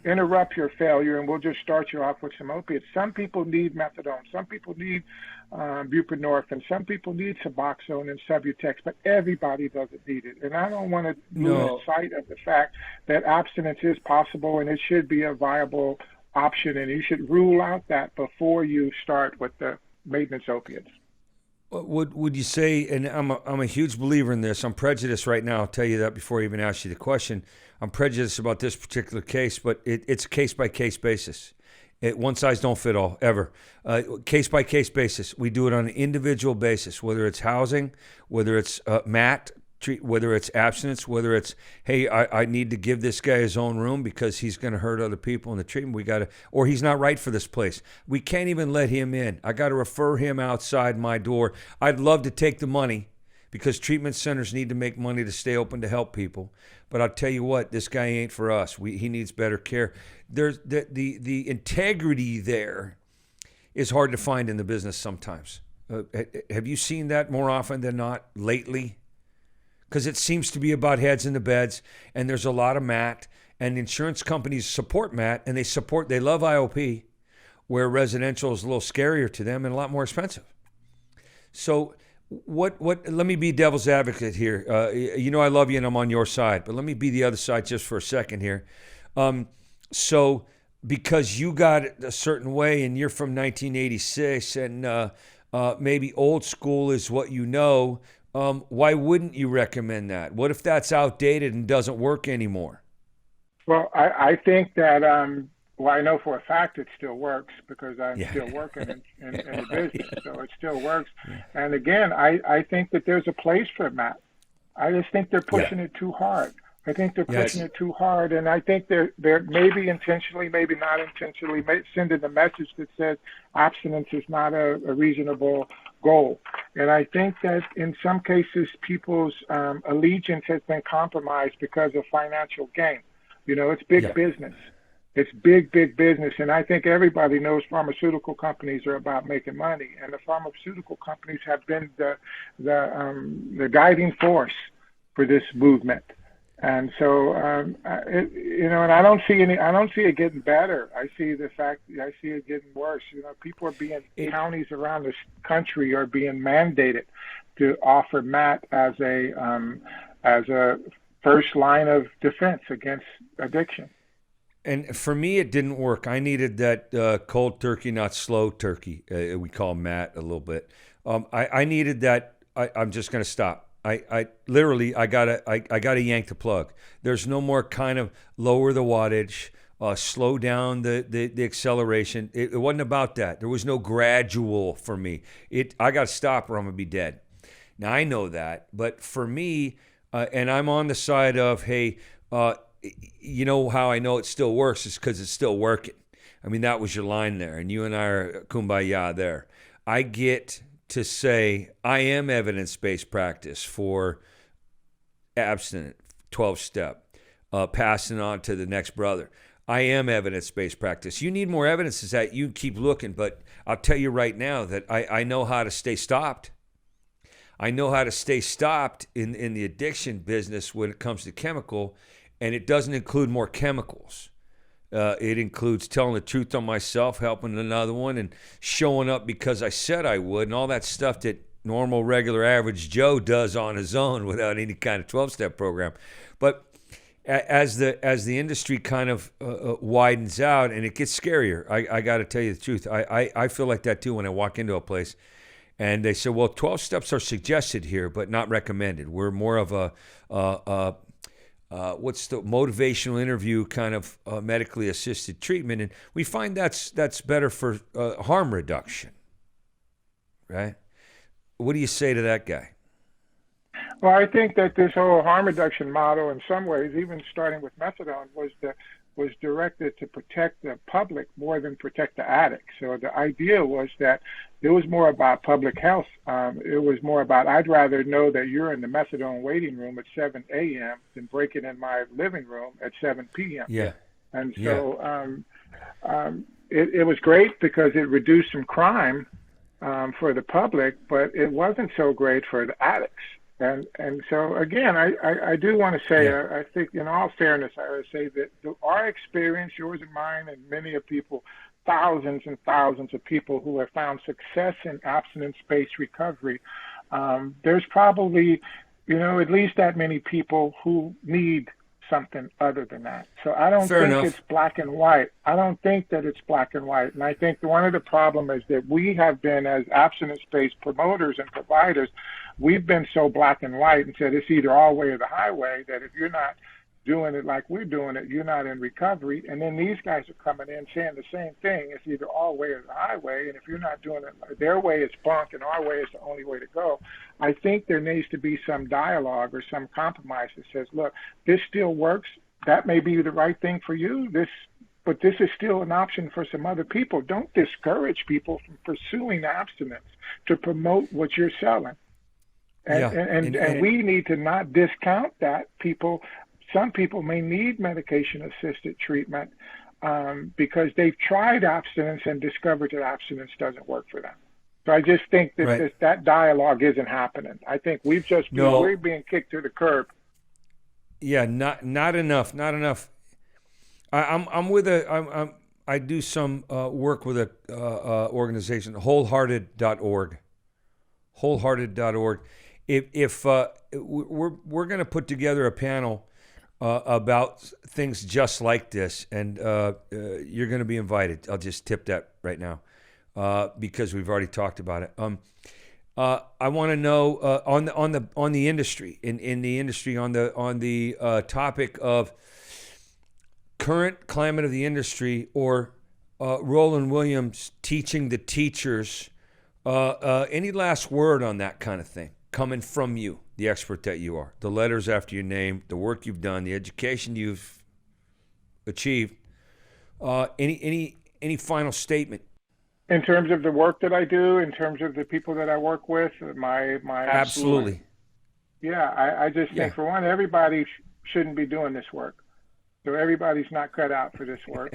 interrupt your failure and we'll just start you off with some opiates. Some people need methadone. Some people need buprenorphine. Some people need Suboxone and Subutex, but everybody doesn't need it. And I don't want to lose sight of the fact that abstinence is possible and it should be a viable option, and you should rule out that before you start with the maintenance opiates. Would you say, and I'm a huge believer in this, I'm prejudiced right now, I'll tell you that before I even ask you the question. I'm prejudiced about this particular case, but it's a case-by-case basis. One size don't fit all, ever. Case-by-case basis. We do it on an individual basis, whether it's housing, whether it's MAT, whether it's abstinence, whether it's, hey, I need to give this guy his own room because he's going to hurt other people in the treatment. Or he's not right for this place. We can't even let him in. I got to refer him outside my door. I'd love to take the money because treatment centers need to make money to stay open to help people. But I'll tell you what, this guy ain't for us. He needs better care. There's the integrity there is hard to find in the business sometimes. Have you seen that more often than not lately? Because it seems to be about heads in the beds, and there's a lot of MAT, and insurance companies support MAT, and they love IOP, where residential is a little scarier to them and a lot more expensive. So let me be devil's advocate here. I love you and I'm on your side, but let me be the other side just for a second here. So because you got it a certain way and you're from 1986 and maybe old school is what you know, why wouldn't you recommend that? What if that's outdated and doesn't work anymore? Well, I think that, I know for a fact it still works because I'm still working in the business, so it still works. And again, I think that there's a place for MAT. I just think they're pushing it too hard. I think they're pushing it too hard, and I think they're maybe intentionally, maybe not intentionally, sending a message that says abstinence is not a reasonable goal. And I think that in some cases, people's allegiance has been compromised because of financial gain. You know, it's big business. It's big business. And I think everybody knows pharmaceutical companies are about making money. And the pharmaceutical companies have been the guiding force for this movement. And so, and I don't see it getting better. I see it getting worse. You know, people are counties around this country are being mandated to offer MAT as a first line of defense against addiction. And for me, it didn't work. I needed that cold turkey, not slow turkey. We call MAT a little bit. I needed that. I'm just going to stop. I literally gotta yank the plug. There's no more kind of lower the wattage, slow down the acceleration. It wasn't about that. There was no gradual for me. I got to stop or I'm gonna be dead. Now I know that, but for me, and I'm on the side of, hey, you know how I know it still works is because it's still working. I mean, that was your line there, and you and I are kumbaya there. I get to say I am evidence-based practice for abstinent, 12-step, passing on to the next brother. I am evidence-based practice. You need more evidence is that you keep looking, but I'll tell you right now that I know how to stay stopped. I know how to stay stopped in the addiction business when it comes to chemical, and it doesn't include more chemicals. It includes telling the truth on myself, helping another one, and showing up because I said I would, and all that stuff that normal, regular, average Joe does on his own without any kind of 12-step program. But as the industry kind of widens out and it gets scarier, I got to tell you the truth. I feel like that too when I walk into a place and they say, well, 12 steps are suggested here, but not recommended. We're more of a what's the motivational interview kind of medically assisted treatment. And we find that's better for harm reduction, right? What do you say to that guy? Well, I think that this whole harm reduction model, in some ways, even starting with methadone, was directed to protect the public more than protect the addict. So the idea was that it was more about public health. It was more about, I'd rather know that you're in the methadone waiting room at 7 a.m. than break it in my living room at 7 p.m. Yeah. And so it was great because it reduced some crime for the public, but it wasn't so great for the addicts. And so, again, I do want to say, I think in all fairness, I would say that our experience, yours and mine, and many of people, thousands and thousands of people who have found success in abstinence-based recovery, there's probably, at least that many people who need something other than that. So I don't think it's black and white. I don't think that it's black and white. And I think one of the problems is that we have been, as abstinence-based promoters and providers, we've been so black and white and said it's either our way or the highway, that if you're not doing it like we're doing it, you're not in recovery. And then these guys are coming in saying the same thing. It's either our way or the highway. And if you're not doing it their way, it's bunk, and our way is the only way to go. I think there needs to be some dialogue or some compromise that says, look, this still works. That may be the right thing for you. But this is still an option for some other people. Don't discourage people from pursuing abstinence to promote what you're selling. And we need to not discount that. Some people may need medication-assisted treatment because they've tried abstinence and discovered that abstinence doesn't work for them. So I just think that that dialogue isn't happening. I think we're being kicked to the curb. Yeah, not enough. I do some work with a organization, Wholehearted.org. Wholehearted.org. If we're going to put together a panel about things just like this, and you're going to be invited. I'll just tip that right now because we've already talked about it. I want to know on the industry in the industry on the topic of current climate of the industry, or Roland Williams teaching the teachers. Any last word on that kind of thing coming from you, the expert that you are, the letters after your name, the work you've done, the education you've achieved? Any final statement? In terms of the work that I do, in terms of the people that I work with, my absolutely. Yeah, I just think, for one, everybody shouldn't be doing this work. So everybody's not cut out for this work.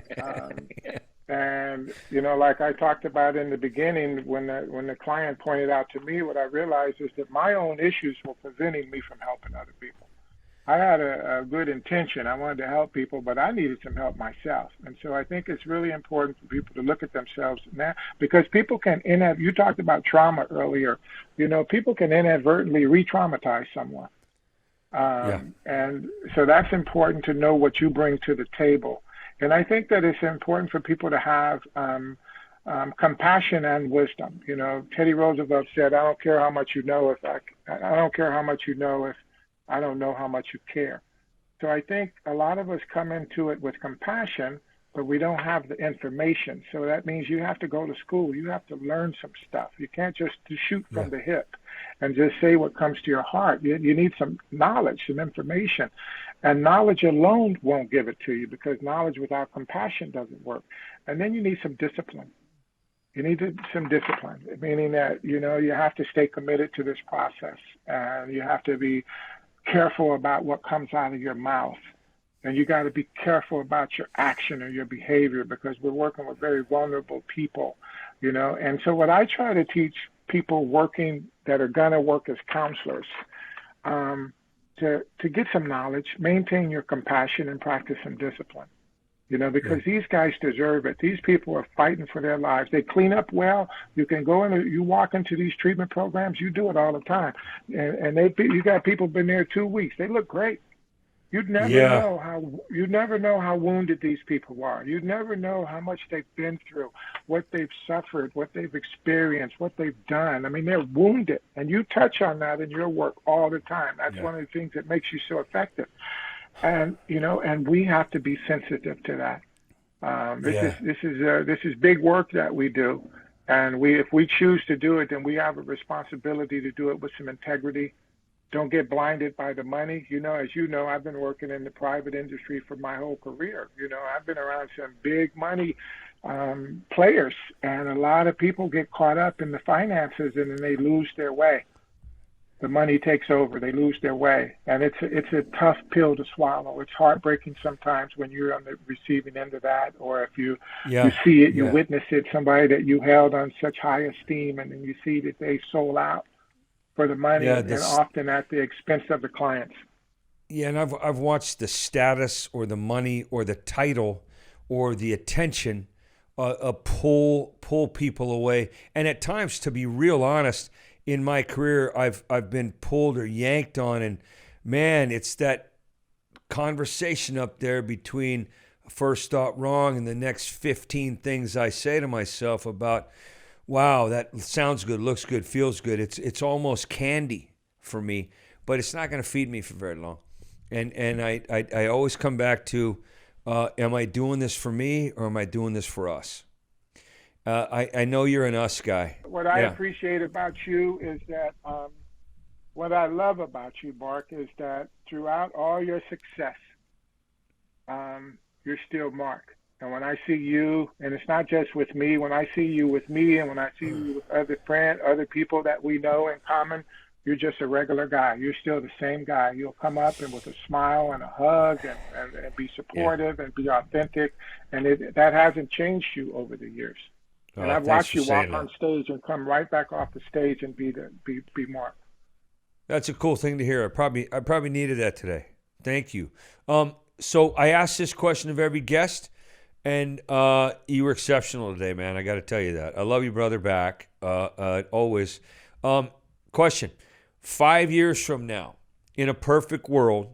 And, like I talked about in the beginning, when the client pointed out to me, what I realized is that my own issues were preventing me from helping other people. I had a good intention. I wanted to help people, but I needed some help myself. And so I think it's really important for people to look at themselves now, because people can, you talked about trauma earlier, people can inadvertently re-traumatize someone. And so that's important to know what you bring to the table. And I think that it's important for people to have compassion and wisdom. Teddy Roosevelt said, I don't care how much you know I don't care how much you know if I don't know how much you care. So I think a lot of us come into it with compassion, but we don't have the information. So that means you have to go to school. You have to learn some stuff. You can't just shoot from the hip and just say what comes to your heart. You need some knowledge, some information. And knowledge alone won't give it to you, because knowledge without compassion doesn't work. And then you need some discipline. You need some discipline, meaning that, you have to stay committed to this process, and you have to be careful about what comes out of your mouth. And you got to be careful about your action or your behavior, because we're working with very vulnerable people, you know. And so what I try to teach people working that are going to work as counselors, to get some knowledge, maintain your compassion, and practice some discipline. You know, because these guys deserve it. These people are fighting for their lives. They clean up well. You can go in, you walk into these treatment programs. You do it all the time, and you got people been there 2 weeks. They look great. You'd never know how wounded these people are. You'd never know how much they've been through, what they've suffered, what they've experienced, what they've done. I mean, they're wounded, and you touch on that in your work all the time. That's one of the things that makes you so effective. And you know, and we have to be sensitive to that. This is big work that we do, and if we choose to do it, then we have a responsibility to do it with some integrity. Don't get blinded by the money. You know, as you know, I've been working in the private industry for my whole career. You know, I've been around some big money players, and a lot of people get caught up in the finances, and then they lose their way. The money takes over. They lose their way, and it's a tough pill to swallow. It's heartbreaking sometimes when you're on the receiving end of that, or if you see it, you witness it. Somebody that you held on such high esteem, and then you see that they sold out for the money, and often at the expense of the clients. Yeah, and I've watched the status or the money or the title or the attention pull people away, and at times, to be real honest, in my career, I've been pulled or yanked on, and man, it's that conversation up there between first thought wrong and the next 15 things I say to myself about, wow, that sounds good, looks good, feels good. It's almost candy for me, but it's not going to feed me for very long. And I always come back to, am I doing this for me or am I doing this for us? I know you're an us guy. What I appreciate about you is that, what I love about you, Mark, is that throughout all your success, you're still Mark. And when I see you, and it's not just with me, when I see you with me and when I see you with other people that we know in common, you're just a regular guy. You're still the same guy. You'll come up and with a smile and a hug and be supportive and be authentic. And that hasn't changed you over the years. And I've watched you walk on stage and come right back off the stage and be Mark. That's a cool thing to hear. I probably needed that today. Thank you. So I asked this question of every guest, and you were exceptional today, man. I got to tell you that. I love you, brother, back always. Question: 5 years from now, in a perfect world,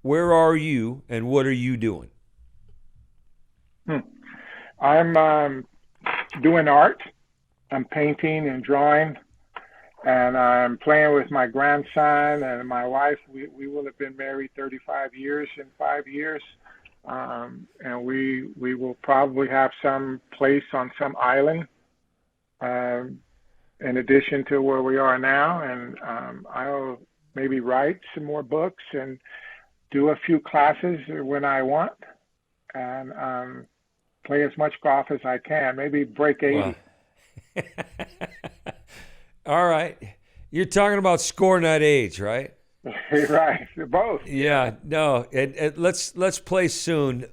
where are you and what are you doing? I'm doing art. I'm painting and drawing, and I'm playing with my grandson and my wife. We will have been married 35 years in 5 years, and we will probably have some place on some island in addition to where we are now. And I'll maybe write some more books and do a few classes when I want, and play as much golf as I can, maybe break 80. Wow. All right. You're talking about scoring that age, right? Right. Both. Yeah. No. And let's play soon.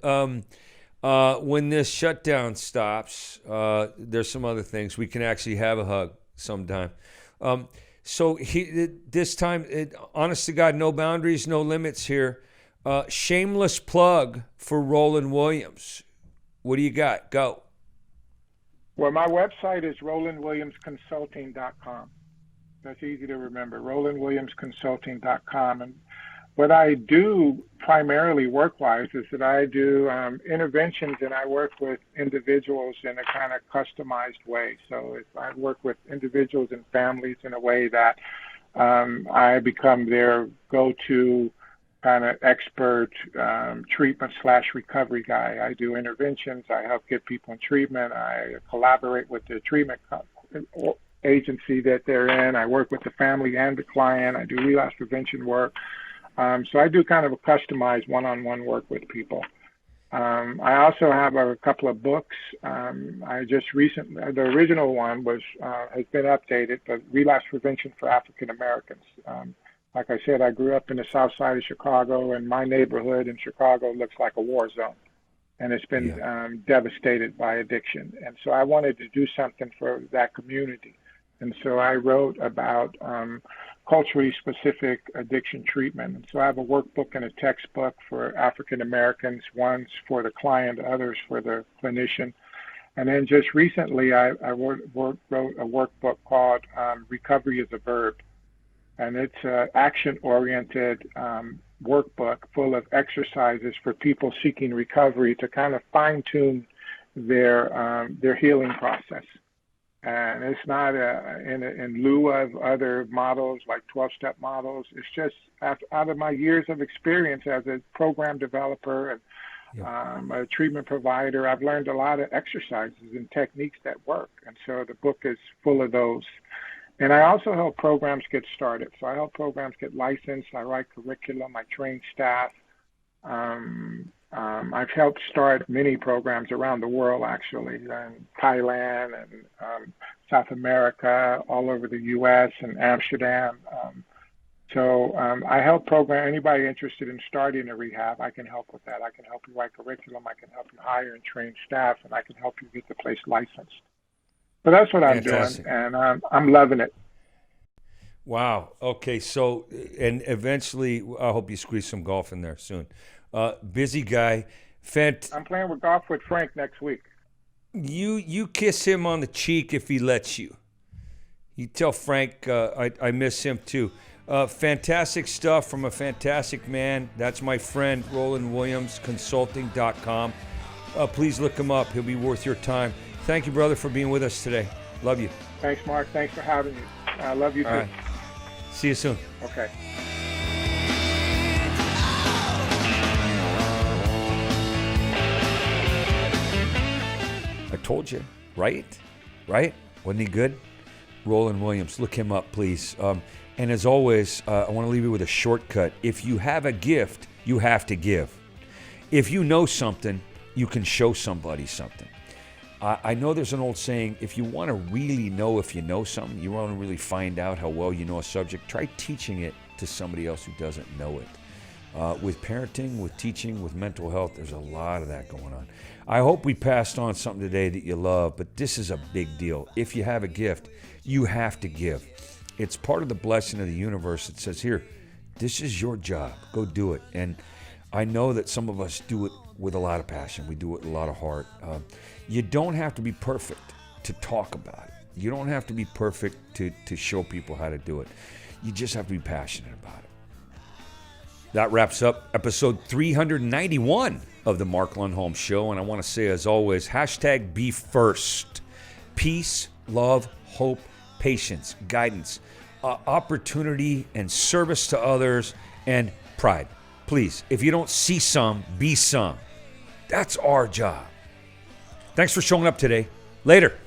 When this shutdown stops, there's some other things. We can actually have a hug sometime. So this time, honest to God, no boundaries, no limits here. Shameless plug for Roland Williams. What do you got? Go. Well, my website is RolandWilliamsConsulting.com. That's easy to remember, RolandWilliamsConsulting.com. And what I do primarily work-wise is that I do interventions, and I work with individuals in a kind of customized way. So I work with individuals and families in a way that I become their go-to kind of expert treatment/recovery guy. I do interventions. I help get people in treatment. I collaborate with the treatment agency that they're in. I work with the family and the client. I do relapse prevention work. So I do kind of a customized one-on-one work with people. I also have a couple of books. I just recently, the original one has been updated, but Relapse Prevention for African Americans. Like I said, I grew up in the south side of Chicago, and my neighborhood in Chicago looks like a war zone. And it's been devastated by addiction. And so I wanted to do something for that community. And so I wrote about culturally specific addiction treatment. And so I have a workbook and a textbook for African Americans, one's for the client, others for the clinician. And then just recently, I wrote a workbook called Recovery is a Verb. And it's an action-oriented workbook full of exercises for people seeking recovery to kind of fine-tune their healing process. And it's not in lieu of other models like 12-step models. It's just out of my years of experience as a program developer and a treatment provider, I've learned a lot of exercises and techniques that work. And so the book is full of those. And I also help programs get started. So I help programs get licensed. I write curriculum. I train staff. I've helped start many programs around the world, actually, in Thailand and South America, all over the U.S. and Amsterdam. So I help anybody interested in starting a rehab. I can help with that. I can help you write curriculum. I can help you hire and train staff, and I can help you get the place licensed. So that's what I'm doing, and I'm loving it. Wow. Okay. So, and eventually, I hope you squeeze some golf in there soon. Busy guy. I'm playing with golf with Frank next week. You kiss him on the cheek if he lets you. You tell Frank I miss him too. Fantastic stuff from a fantastic man. That's my friend, Roland Williams, consulting.com. Please look him up. He'll be worth your time. Thank you, brother, for being with us today. Love you. Thanks, Mark. Thanks for having me. I love you, too. All right. See you soon. Okay. I told you, right? Right? Wasn't he good? Roland Williams. Look him up, please. And as always, I want to leave you with a shortcut. If you have a gift, you have to give. If you know something, you can show somebody something. I know there's an old saying, if you want to really know if you know something, you want to really find out how well you know a subject, try teaching it to somebody else who doesn't know it. With parenting, with teaching, with mental health, there's a lot of that going on. I hope we passed on something today that you love, but this is a big deal. If you have a gift, you have to give. It's part of the blessing of the universe that says, here, this is your job. Go do it. And I know that some of us do it with a lot of passion. We do it with a lot of heart. You don't have to be perfect to talk about it. You don't have to be perfect to show people how to do it. You just have to be passionate about it. That wraps up episode 391 of the Mark Lundholm Show. And I want to say, as always, hashtag be first. Peace, love, hope, patience, guidance, opportunity and service to others, and pride. Please, if you don't see some, be some. That's our job. Thanks for showing up today. Later.